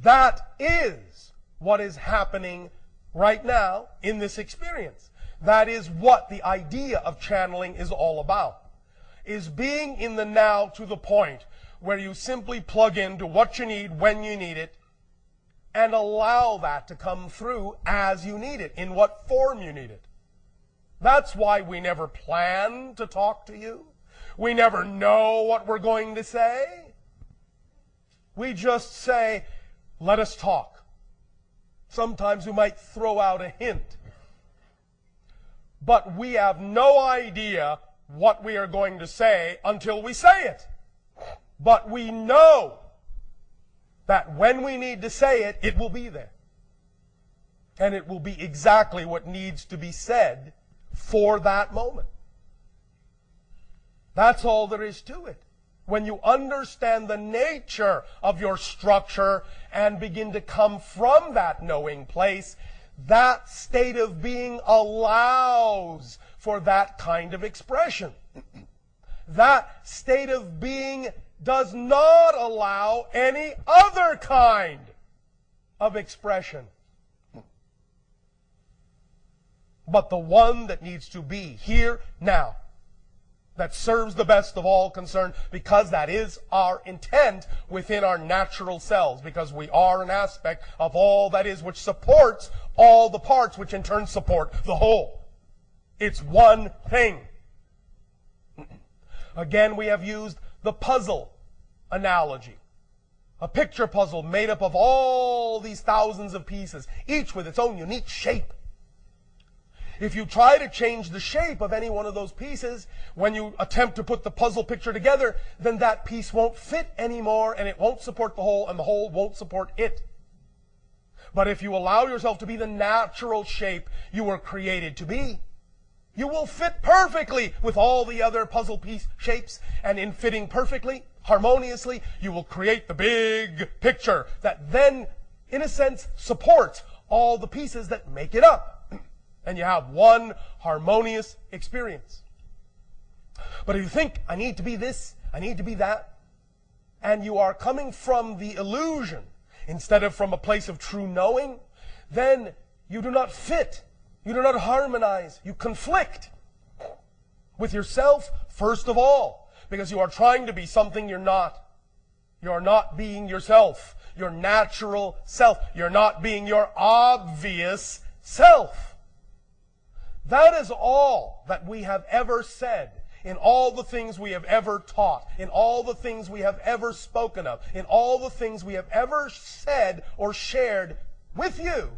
That is what is happening right now in this experience. That is what the idea of channeling is all about. Is being in the now to the point where you simply plug into what you need when you need it and allow that to come through as you need it, in what form you need it. That's why we never plan to talk to you. We never know what we're going to say. We just say, let us talk. Sometimes we might throw out a hint. But we have no idea what we are going to say until we say it. But we know that when we need to say it, it will be there. And it will be exactly what needs to be said for that moment. That's all there is to it. When you understand the nature of your structure and begin to come from that knowing place, that state of being allows for that kind of expression. That state of being does not allow any other kind of expression, but the one that needs to be here now, that serves the best of all concerned, because that is our intent within our natural selves, because we are an aspect of all that is, which supports all the parts, which in turn support the whole. It's one thing. Again, we have used the puzzle analogy. A picture puzzle made up of all these thousands of pieces, each with its own unique shape. If you try to change the shape of any one of those pieces, when you attempt to put the puzzle picture together, then that piece won't fit anymore, and it won't support the whole, and the whole won't support it. But if you allow yourself to be the natural shape you were created to be, you will fit perfectly with all the other puzzle piece shapes, and in fitting perfectly, harmoniously, you will create the big picture that then, in a sense, supports all the pieces that make it up. And you have one harmonious experience. But if you think, I need to be this, I need to be that, and you are coming from the illusion instead of from a place of true knowing, then you do not fit. You do not harmonize. You conflict with yourself, first of all, because you are trying to be something you're not. You're not being yourself, your natural self. You're not being your obvious self. That is all that we have ever said in all the things we have ever taught, in all the things we have ever spoken of, in all the things we have ever said or shared with you,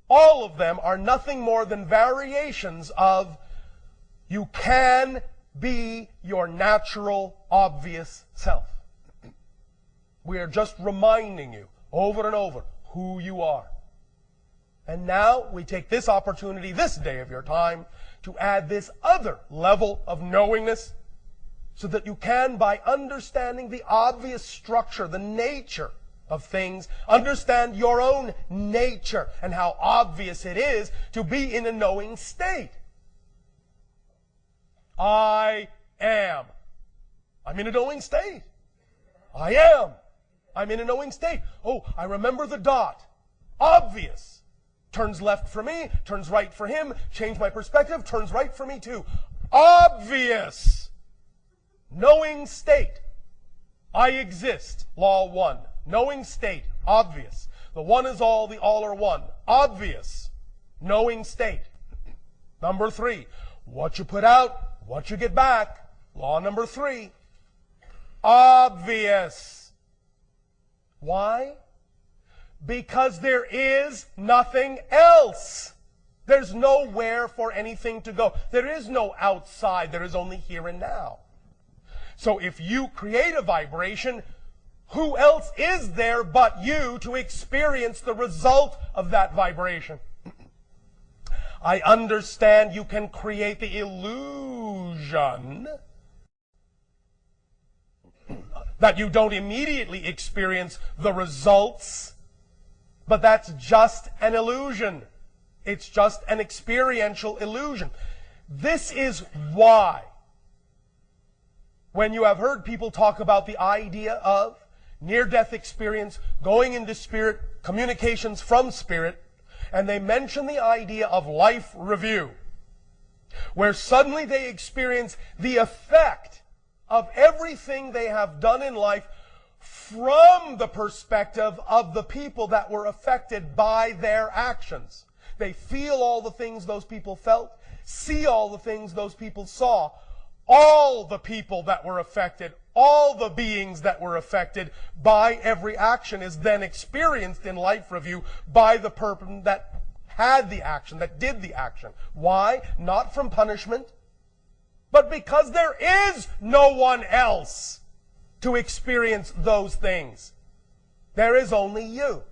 all of them are nothing more than variations of you can be your natural, obvious self. We are just reminding you over and over who you are. And now we take this opportunity, this day of your time, to add this other level of knowingness so that you can, by understanding the obvious structure, the nature of things, understand your own nature and how obvious it is to be in a knowing state. I am. I'm in a knowing state. I am. I'm in a knowing state. Oh, I remember the dot. Obvious. Turns left for me, turns right for him, change my perspective, turns right for me too. Obvious. Knowing state. I exist. Law 1. Knowing state. Obvious. The one is all, the all are one. Obvious. Knowing state. Number 3. What you put out, what you get back. Law number 3. Obvious. Why? Because there is nothing else. There's nowhere for anything to go. There is no outside. There is only here and now. So if you create a vibration, who else is there but you to experience the result of that vibration? I understand you can create the illusion that you don't immediately experience the results, but that's just an illusion. It's just an experiential illusion. This is why, when you have heard people talk about the idea of near-death experience, going into spirit, communications from spirit, and they mention the idea of life review, where suddenly they experience the effect of everything they have done in life from the perspective of the people that were affected by their actions. They feel all the things those people felt, see all the things those people saw. All the people that were affected, all the beings that were affected by every action is then experienced in life review by the person that had the action, that did the action. Why? Not from punishment, but because there is no one else to experience those things. There is only you.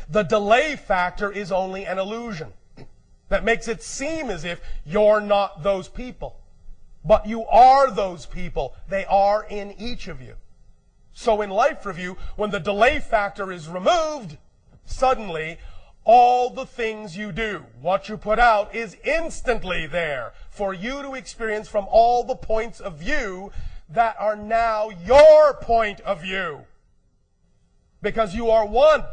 The delay factor is only an illusion that makes it seem as if you're not those people. But you are those people. They are in each of you. So in life review, when the delay factor is removed, suddenly all the things you do, what you put out, is instantly there for you to experience from all the points of view that are now your point of view. Because you are one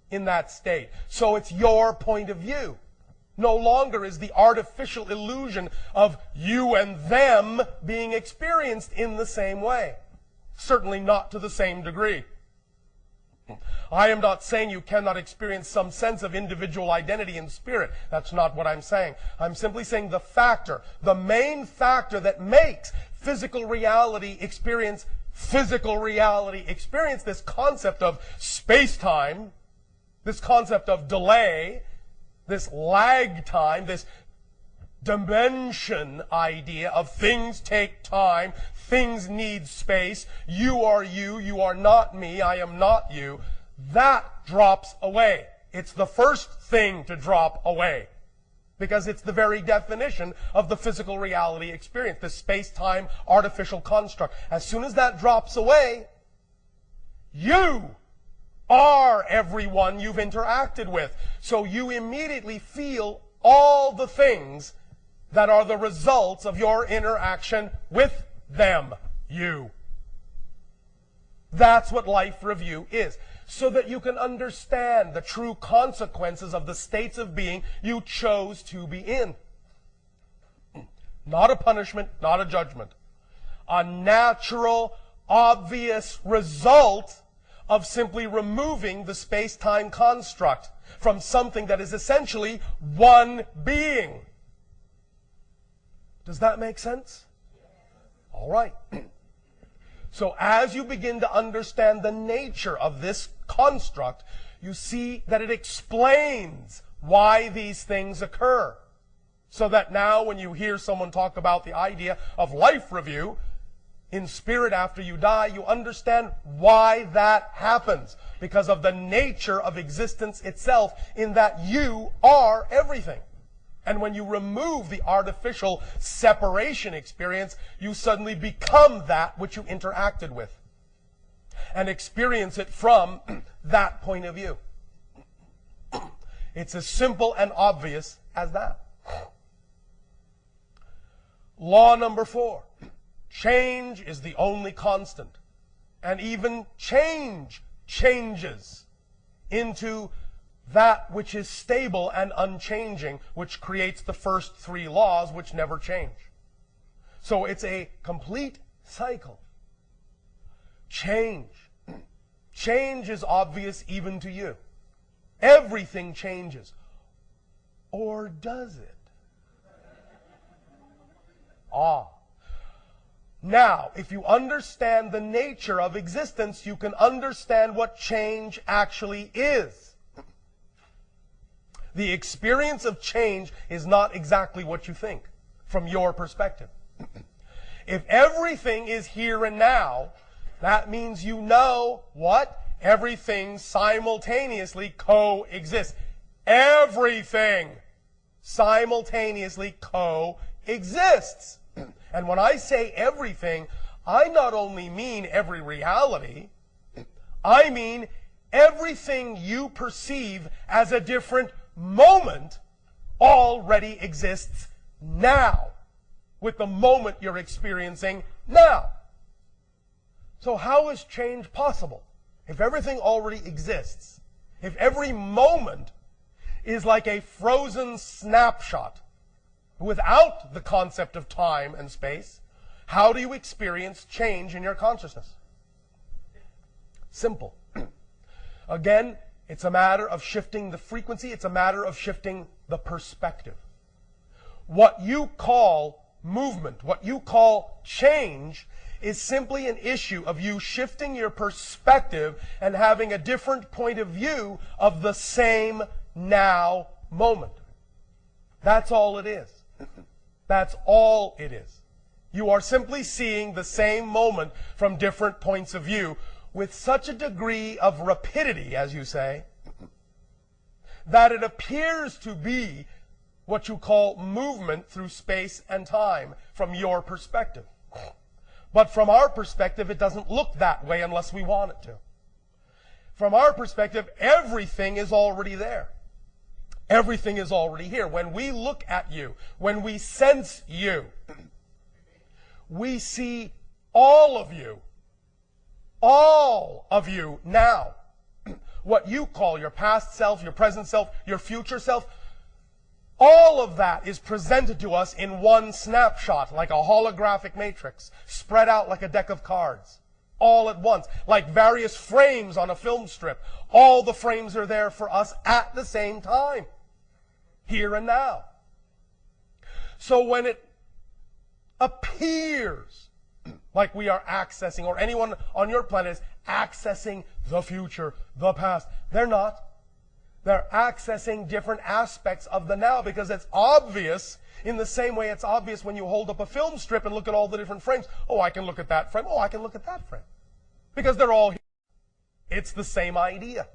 in that state. So it's your point of view. No longer is the artificial illusion of you and them being experienced in the same way. Certainly not to the same degree. I am not saying you cannot experience some sense of individual identity in spirit. That's not what I'm saying. I'm simply saying the factor, the main factor that makes physical reality experience, this concept of space-time, this concept of delay, this lag time, this dimension idea of things take time, things need space, you are not me, I am not you, that drops away. It's the first thing to drop away. Because it's the very definition of the physical reality experience, this space-time artificial construct. As soon as that drops away, you are everyone you've interacted with. So you immediately feel all the things that are the results of your interaction with them, you. That's what life review is. So that you can understand the true consequences of the states of being you chose to be in. Not a punishment, not a judgment. A natural, obvious result of simply removing the space-time construct from something that is essentially one being. Does that make sense? All right. So as you begin to understand the nature of this construct, you see that it explains why these things occur. So that now when you hear someone talk about the idea of life review in spirit after you die, you understand why that happens. Because of the nature of existence itself, in that you are everything. And when you remove the artificial separation experience, you suddenly become that which you interacted with. And experience it from that point of view. It's as simple and obvious as that. Law number 4. Change is the only constant. And even change changes into that which is stable and unchanging, which creates the first 3 laws which never change. So it's a complete cycle. Change. Change is obvious even to you. Everything changes. Or does it? Now, if you understand the nature of existence, you can understand what change actually is. The experience of change is not exactly what you think, from your perspective. If everything is here and now, that means you know what? Everything simultaneously coexists. Everything simultaneously coexists. And when I say everything, I not only mean every reality, I mean everything you perceive as a different moment already exists now, with the moment you're experiencing now. So how is change possible? If everything already exists, if every moment is like a frozen snapshot without the concept of time and space, how do you experience change in your consciousness? Simple. Again, it's a matter of shifting the frequency. It's a matter of shifting the perspective. What you call movement, what you call change, is simply an issue of you shifting your perspective and having a different point of view of the same now moment. That's all it is. That's all it is. You are simply seeing the same moment from different points of view with such a degree of rapidity, as you say, that it appears to be what you call movement through space and time from your perspective. But from our perspective, it doesn't look that way unless we want it to. From our perspective, everything is already there. Everything is already here. When we look at you, when we sense you, we see all of you now. What you call your past self, your present self, your future self, all of that is presented to us in one snapshot, like a holographic matrix, spread out like a deck of cards, all at once, like various frames on a film strip. All the frames are there for us at the same time, here and now. So when it appears like we are accessing, or anyone on your planet is accessing the future, the past, they're not. They're accessing different aspects of the now, because it's obvious in the same way it's obvious when you hold up a film strip and look at all the different frames. Oh, I can look at that frame. Oh, I can look at that frame. Because they're all here. It's the same idea.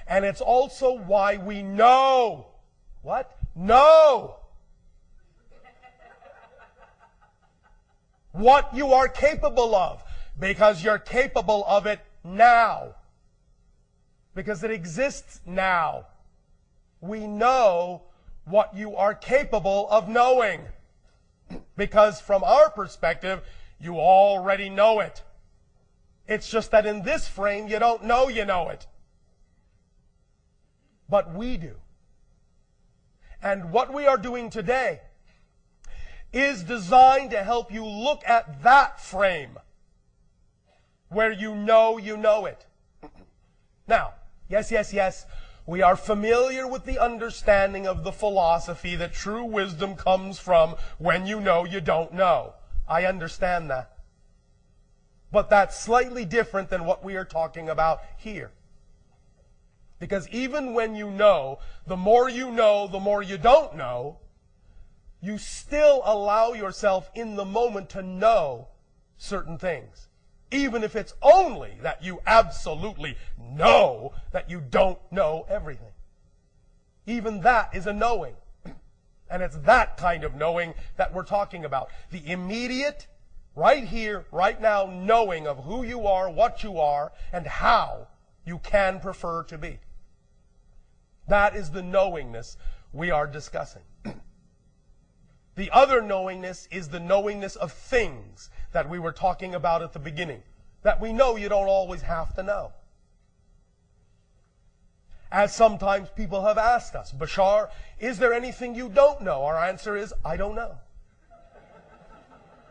And it's also why we know. What? Know what you are capable of. Because you're capable of it now. Because it exists now. We know what you are capable of knowing. Because from our perspective, you already know it. It's just that in this frame, you don't know you know it. But we do. And what we are doing today is designed to help you look at that frame where you know it. Now, yes, we are familiar with the understanding of the philosophy that true wisdom comes from when you know you don't know. I understand that. But that's slightly different than what we are talking about here. Because even when you know, the more you don't know, you still allow yourself in the moment to know certain things. Even if it's only that you absolutely know that you don't know everything. Even that is a knowing. And it's that kind of knowing that we're talking about. The immediate, right here, right now, knowing of who you are, what you are, and how you can prefer to be. That is the knowingness we are discussing. The other knowingness is the knowingness of things that we were talking about at the beginning, that we know you don't always have to know. As sometimes people have asked us, Bashar, is there anything you don't know? Our answer is, I don't know.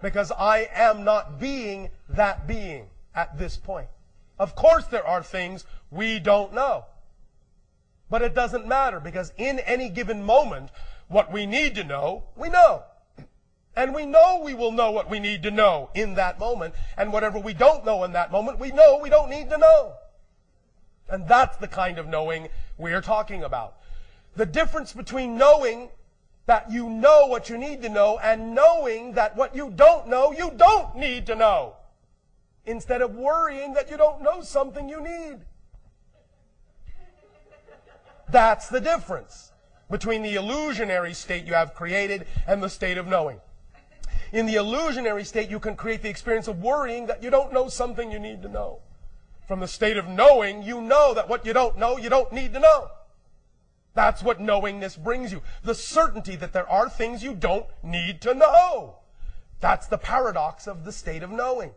Because I am not being that being at this point. Of course there are things we don't know. But it doesn't matter, because in any given moment, what we need to know, we know. And we know we will know what we need to know in that moment. And whatever we don't know in that moment, we know we don't need to know. And that's the kind of knowing we are talking about. The difference between knowing that you know what you need to know and knowing that what you don't need to know. Instead of worrying that you don't know something you need. That's the difference between the illusionary state you have created and the state of knowing. In the illusionary state, you can create the experience of worrying that you don't know something you need to know. From the state of knowing, you know that what you don't need to know. That's what knowingness brings you. The certainty that there are things you don't need to know. That's the paradox of the state of knowing.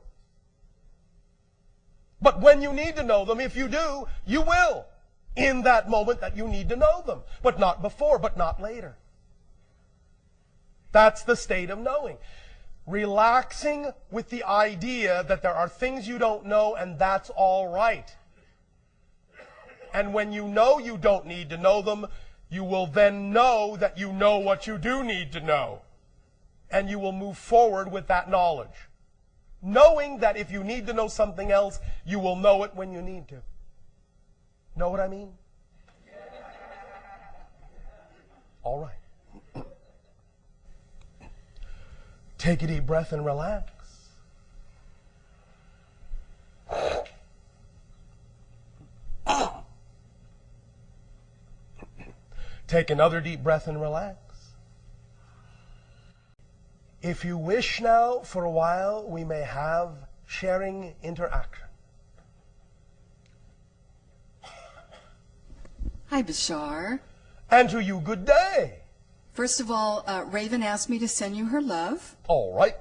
But when you need to know them, if you do, you will. In that moment that you need to know them. But not before, but not later. That's the state of knowing. Relaxing with the idea that there are things you don't know and that's all right. And when you know you don't need to know them, you will then know that you know what you do need to know. And you will move forward with that knowledge. Knowing that if you need to know something else, you will know it when you need to. Know what I mean? All right. Take a deep breath and relax. Take another deep breath and relax. If you wish now, for a while, we may have sharing interaction.
Hi, Bashar.
And to you, good day.
First of all, Raven asked me to send you her love.
All right.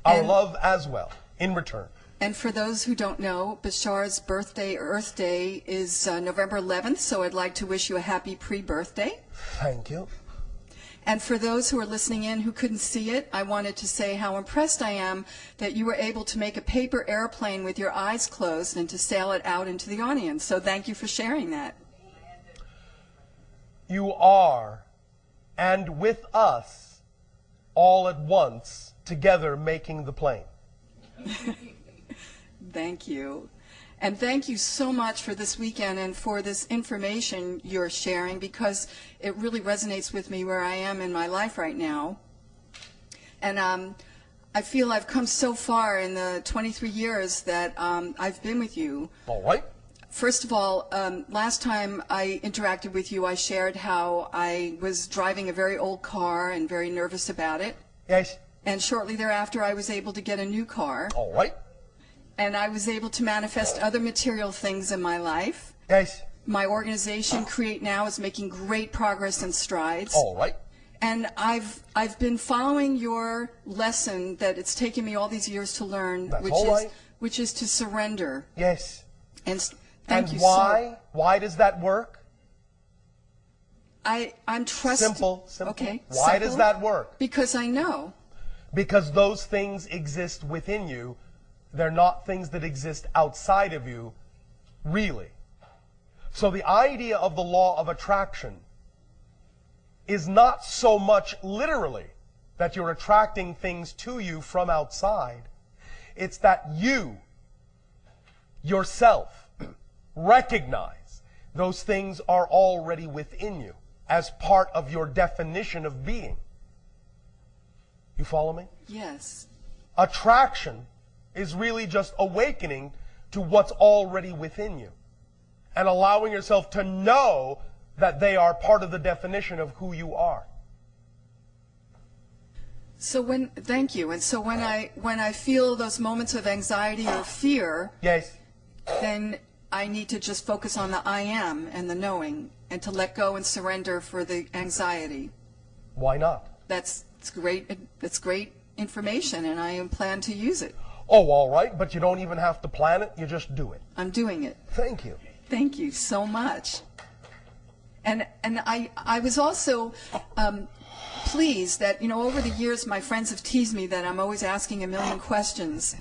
Our love as well, in return.
And for those who don't know, Bashar's birthday, Earth Day, is November 11th, so I'd like to wish you a happy pre-birthday.
Thank you.
And for those who are listening in who couldn't see it, I wanted to say how impressed I am that you were able to make a paper airplane with your eyes closed and to sail it out into the audience. So thank you for sharing that.
You are, and with us, all at once, together making the plane.
Thank you. And thank you so much for this weekend and for this information you're sharing, because it really resonates with me where I am in my life right now. And I feel I've come so far in the 23 years that I've been with you.
All right.
First of all, last time I interacted with you, I shared how I was driving a very old car and very nervous about it.
Yes.
And shortly thereafter, I was able to get a new car.
All right.
And I was able to manifest other material things in my life.
Yes.
My organization, Create Now, is making great progress and strides.
All right.
And I've been following your lesson that it's taken me all these years to learn,
That's
which is to surrender.
Yes.
And thank you.
Why? Why does that work?
I'm trusting.
Simple.
Okay.
Why
simple?
does that work?
Because I know.
Because those things exist within you. They're not things that exist outside of you, really. So the idea of the law of attraction is not so much literally that you're attracting things to you from outside. It's that you, yourself, recognize those things are already within you as part of your definition of being. You follow me?
Yes.
Attraction is really just awakening to what's already within you and allowing yourself to know that they are part of the definition of who you are.
So thank you. And so when I feel those moments of anxiety or fear,
Yes.
then I need to just focus on the I am and the knowing, and to let go and surrender for the anxiety.
Why not?
That's great. That's great information, and I plan to use it.
Oh, all right, but you don't even have to plan it. You just do it.
I'm doing it.
Thank you.
Thank you so much. And I was also pleased that, over the years my friends have teased me that I'm always asking a million questions.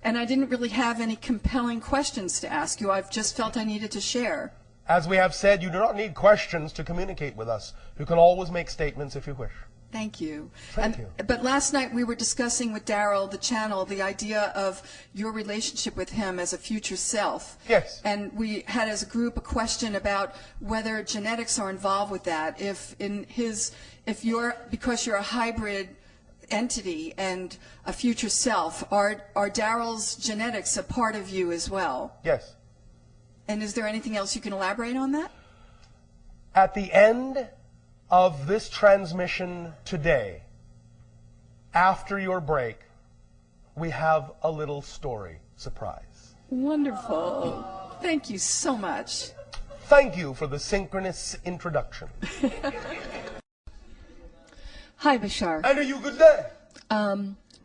And I didn't really have any compelling questions to ask you. I've just felt I needed to share.
As we have said, you do not need questions to communicate with us. You can always make statements if you wish.
Thank you.
Thank you.
But last night we were discussing with Darryl, the channel, the idea of your relationship with him as a future self.
Yes.
And we had as a group a question about whether genetics are involved with that. Because you're a hybrid entity and a future self, are Darryl's genetics a part of you as well?
Yes.
And is there anything else you can elaborate on that?
At the end of this transmission today, after your break, we have a little story surprise.
Wonderful. Thank you so much.
Thank you for the synchronous introduction.
Hi, Bashar.
And are you good day?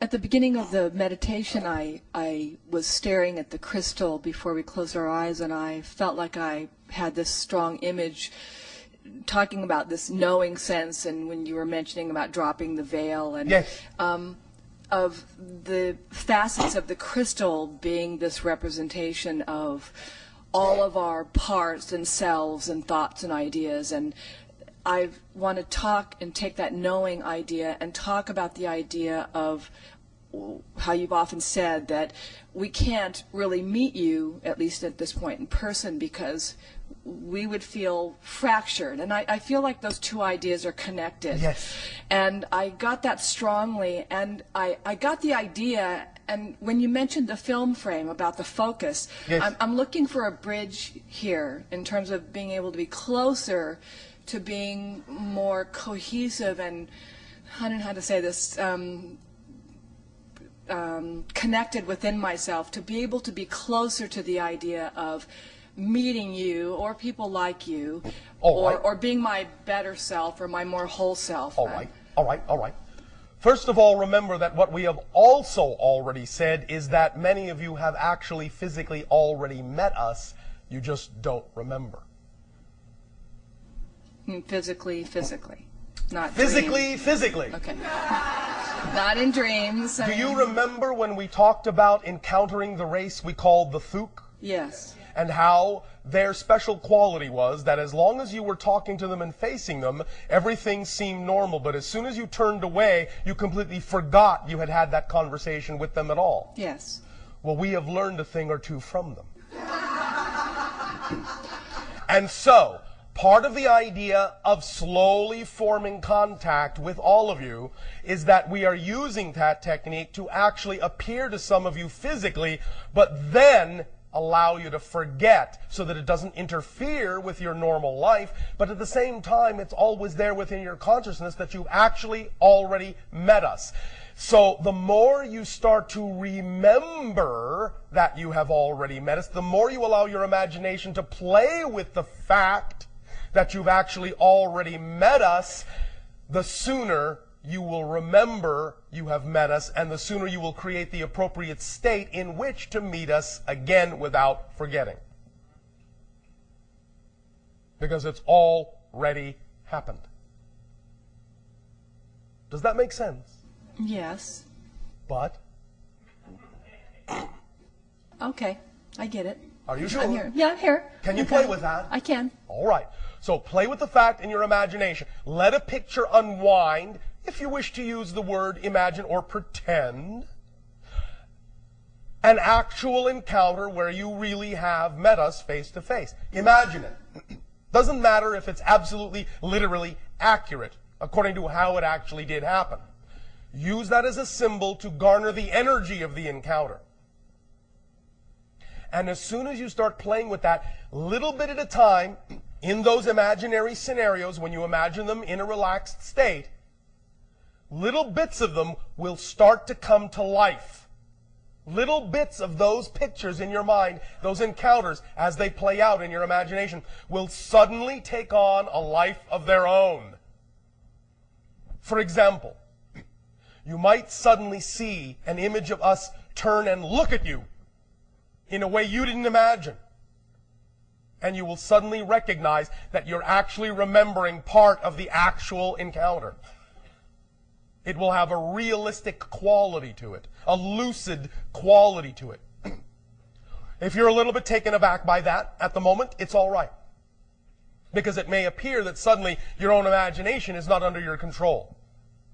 At the beginning of the meditation, I was staring at the crystal before we closed our eyes, and I felt like I had this strong image talking about this knowing sense, and when you were mentioning about dropping the veil, and
Yes.
of the facets of the crystal being this representation of all of our parts and selves and thoughts and ideas. And I want to talk and take that knowing idea and talk about the idea of how you've often said that we can't really meet you, at least at this point, in person, because we would feel fractured. And I feel like those two ideas are connected.
Yes.
And I got that strongly, and I got the idea, and when you mentioned the film frame about the focus,
Yes.
I'm looking for a bridge here in terms of being able to be closer to being more cohesive and, I don't know how to say this, connected within myself, to be able to be closer to the idea of meeting you or people like you, or being my better self or my more whole self.
All right. First of all, remember that what we have also already said is that many of you have actually physically already met us. You just don't remember.
Physically, not
Physically.
Okay. Not in dreams.
Do you remember when we talked about encountering the race we called the Thuk?
Yes.
And how their special quality was that as long as you were talking to them and facing them, everything seemed normal. But as soon as you turned away, you completely forgot you had had that conversation with them at all.
Yes.
Well, we have learned a thing or two from them. And so, part of the idea of slowly forming contact with all of you is that we are using that technique to actually appear to some of you physically, but then allow you to forget so that it doesn't interfere with your normal life, but at the same time, it's always there within your consciousness that you've actually already met us. So the more you start to remember that you have already met us, the more you allow your imagination to play with the fact that you've actually already met us, the sooner you will remember you have met us, and the sooner you will create the appropriate state in which to meet us again without forgetting. Because it's already happened. Does that make sense?
Yes.
But?
Okay. I get it.
Are you sure?
I'm here. Yeah, I'm here.
Can you
Okay.
play with that?
I can.
All right. So play with the fact in your imagination. Let a picture unwind if you wish to use the word imagine or pretend, an actual encounter where you really have met us face to face. Imagine it. Doesn't matter if it's absolutely, literally accurate according to how it actually did happen. Use that as a symbol to garner the energy of the encounter. And as soon as you start playing with that, little bit at a time, in those imaginary scenarios, when you imagine them in a relaxed state, little bits of them will start to come to life. Little bits of those pictures in your mind, those encounters, as they play out in your imagination, will suddenly take on a life of their own. For example, you might suddenly see an image of us turn and look at you in a way you didn't imagine. And you will suddenly recognize that you're actually remembering part of the actual encounter. It will have a realistic quality to it, a lucid quality to it. If you're a little bit taken aback by that at the moment, it's all right. Because it may appear that suddenly your own imagination is not under your control.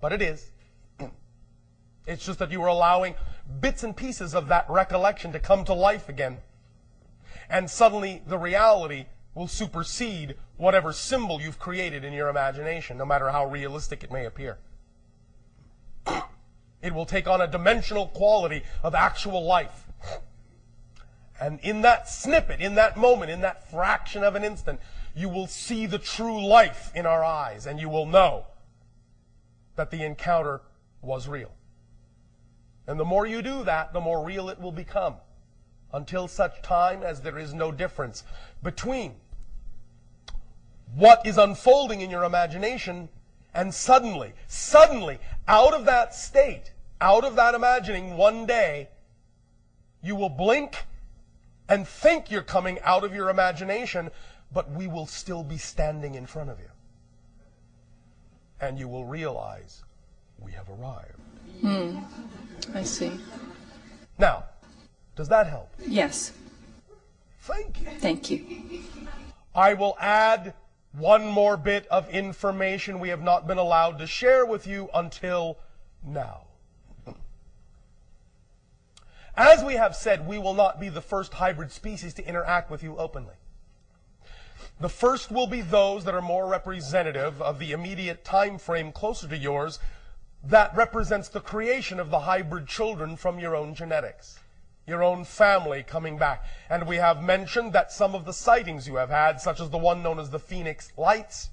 But it is. It's just that you are allowing bits and pieces of that recollection to come to life again. And suddenly the reality will supersede whatever symbol you've created in your imagination, no matter how realistic it may appear. It will take on a dimensional quality of actual life. And in that snippet, in that moment, in that fraction of an instant, you will see the true life in our eyes, and you will know that the encounter was real. And the more you do that, the more real it will become, until such time as there is no difference between what is unfolding in your imagination and suddenly, out of that state, out of that imagining, one day, you will blink and think you're coming out of your imagination, but we will still be standing in front of you. And you will realize we have arrived.
I see.
Now, does that help?
Yes.
Thank you.
Thank you.
I will add one more bit of information we have not been allowed to share with you until now. As we have said, we will not be the first hybrid species to interact with you openly. The first will be those that are more representative of the immediate time frame closer to yours that represents the creation of the hybrid children from your own genetics, your own family coming back. And we have mentioned that some of the sightings you have had, such as the one known as the Phoenix Lights,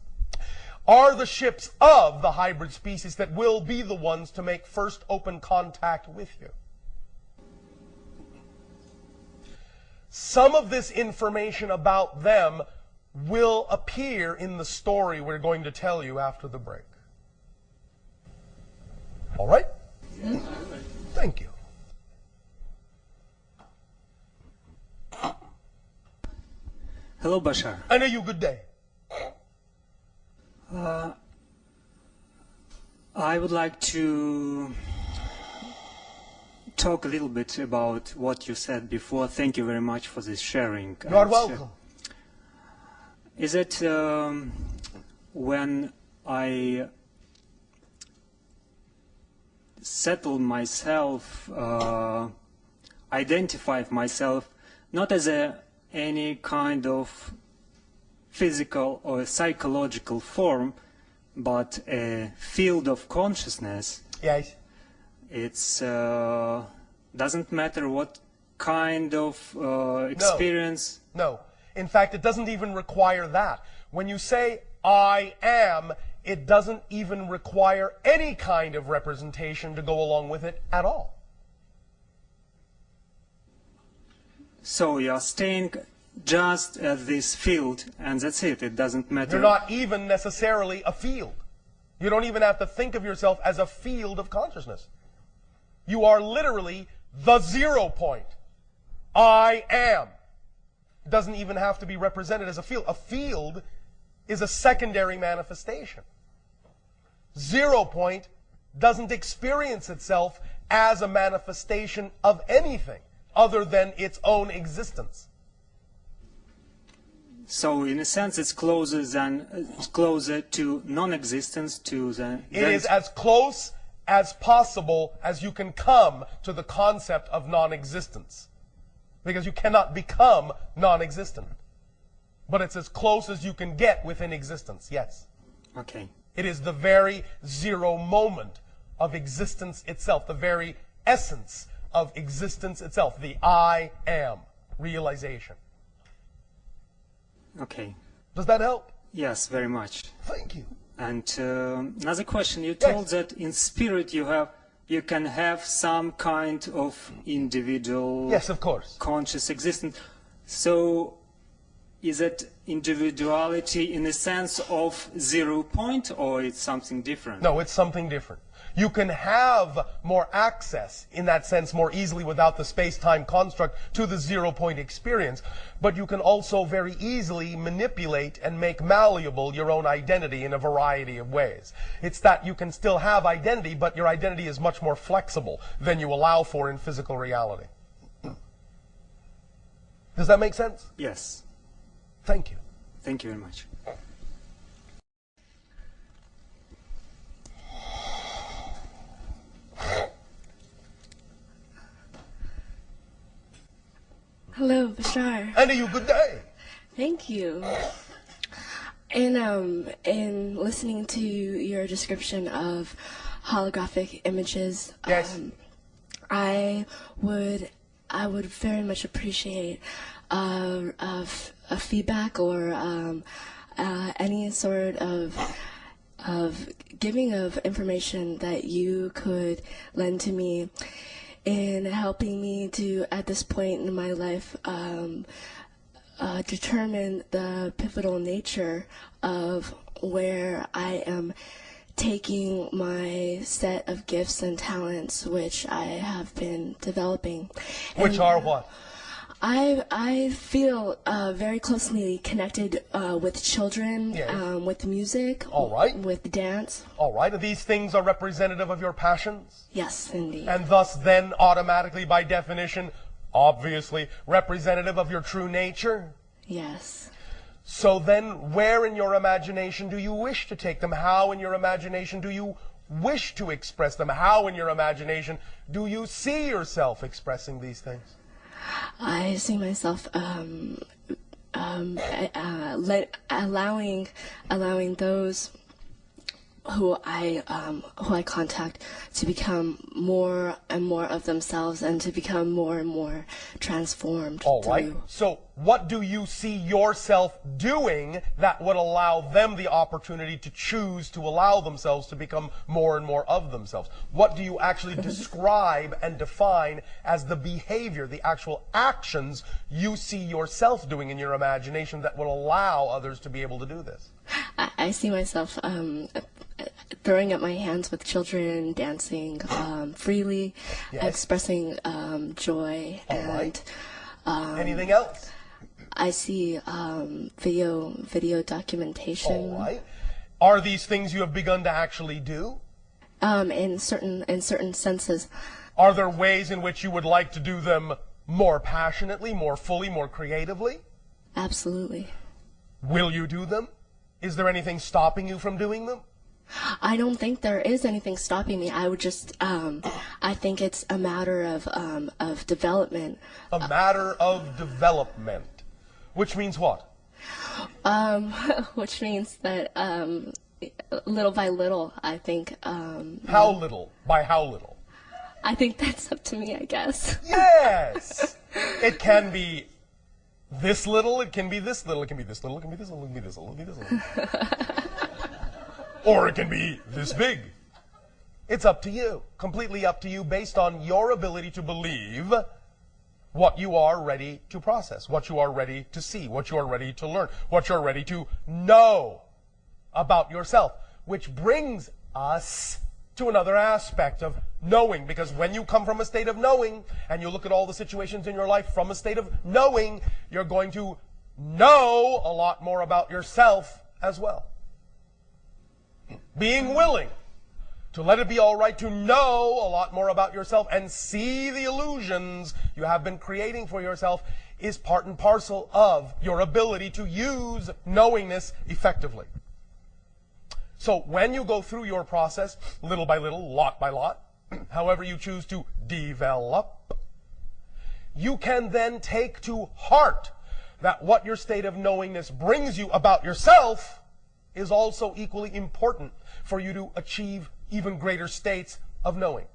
are the ships of the hybrid species that will be the ones to make first open contact with you. Some of this information about them will appear in the story we're going to tell you after the break. All right? Thank you.
Hello, Bashar.
I know you. Good day.
I would like to talk a little bit about what you said before. Thank you very much for this sharing.
You are welcome.
Is it when I settle myself, identify myself, not as any kind of physical or psychological form, but a field of consciousness?
Yes.
It's doesn't matter what kind of experience.
No. In fact, it doesn't even require that. When you say, I am, it doesn't even require any kind of representation to go along with it at all.
So you're staying just at this field, and that's it. It doesn't matter.
You're not even necessarily a field. You don't even have to think of yourself as a field of consciousness. You are literally the 0 point. I am. It doesn't even have to be represented as a field. A field is a secondary manifestation. 0 point doesn't experience itself as a manifestation of anything other than its own existence.
So in a sense, it's closer to non-existence to the.
It is as close as possible as you can come to the concept of non-existence. Because you cannot become non-existent. But it's as close as you can get within existence, yes.
Okay.
It is the very zero moment of existence itself, the very essence of existence itself, the I am realization.
Okay.
Does that help?
Yes, very much.
Thank you.
And another question, you told that in spirit you can have some kind of individual
Yes, of course.
conscious existence. So is it individuality in the sense of 0 point, or it's something different?
No, it's something different. You can have more access, in that sense, more easily without the space-time construct to the 0 point experience, but you can also very easily manipulate and make malleable your own identity in a variety of ways. It's that you can still have identity, but your identity is much more flexible than you allow for in physical reality. Does that make sense?
Yes.
Thank you.
Thank you very much.
Hello, Bashar.
And to you, good day.
Thank you. In listening to your description of holographic images,
Yes.
I would very much appreciate a feedback or any sort of giving of information that you could lend to me in helping me to, at this point in my life, determine the pivotal nature of where I am taking my set of gifts and talents, which I have been developing.
Which are what?
I feel very closely connected with children,
Yes.
with music,
All right.
with dance.
All right. These things are representative of your passions?
Yes, indeed.
And thus then automatically by definition, obviously, representative of your true nature?
Yes.
So then where in your imagination do you wish to take them? How in your imagination do you wish to express them? How in your imagination do you see yourself expressing these things?
I see myself allowing those who I contact to become more and more of themselves and to become more and more transformed.
All right. So what do you see yourself doing that would allow them the opportunity to choose to allow themselves to become more and more of themselves? What do you actually describe and define as the behavior, the actual actions you see yourself doing in your imagination that would allow others to be able to do this?
I see myself throwing up my hands with children, dancing freely,
Yes.
expressing joy.
All
and
right. Anything else?
I see video documentation.
All right. Are these things you have begun to actually do?
In certain senses.
Are there ways in which you would like to do them more passionately, more fully, more creatively?
Absolutely.
Will you do them? Is there anything stopping you from doing them?
I don't think there is anything stopping me. I would just, I think it's a matter of development.
A matter of development. Which means what?
Which means that little by little, I think.
How little? By how little?
I think that's up to me, I guess.
Yes! It can be this little, it can be this little, it can be this little, it can be this little, it can be this little, it can be this little. Or it can be this big. It's up to you. Completely up to you based on your ability to believe what you are ready to process, what you are ready to see, what you are ready to learn, what you're ready to know about yourself. Which brings us to another aspect of knowing, because when you come from a state of knowing and you look at all the situations in your life from a state of knowing, you're going to know a lot more about yourself as well. Being willing to let it be all right to know a lot more about yourself and see the illusions you have been creating for yourself is part and parcel of your ability to use knowingness effectively. So when you go through your process, little by little, lot by lot, however you choose to develop, you can then take to heart that what your state of knowingness brings you about yourself is also equally important for you to achieve even greater states of knowing.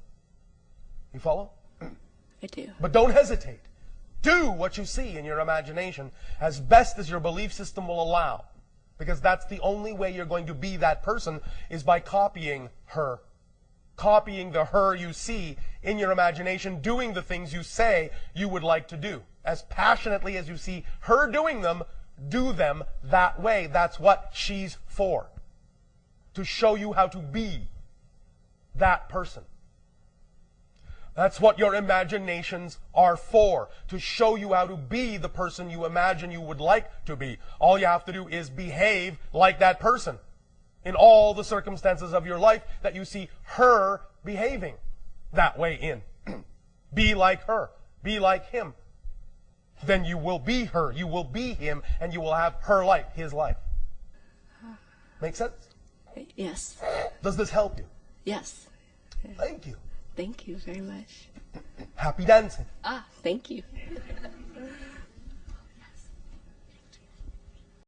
You follow?
I do.
But don't hesitate. Do what you see in your imagination as best as your belief system will allow. Because that's the only way you're going to be that person, is by copying her. Copying the her you see in your imagination, doing the things you say you would like to do. As passionately as you see her doing them, do them that way. That's what she's for. To show you how to be that person. That's what your imaginations are for. To show you how to be the person you imagine you would like to be. All you have to do is behave like that person in all the circumstances of your life that you see her behaving that way in. Be like her. Be like him. Then you will be her. You will be him. And you will have her life, his life. Make sense?
Yes.
Does this help you?
Yes.
Thank you.
Thank you very much.
Happy dancing.
Ah, thank you.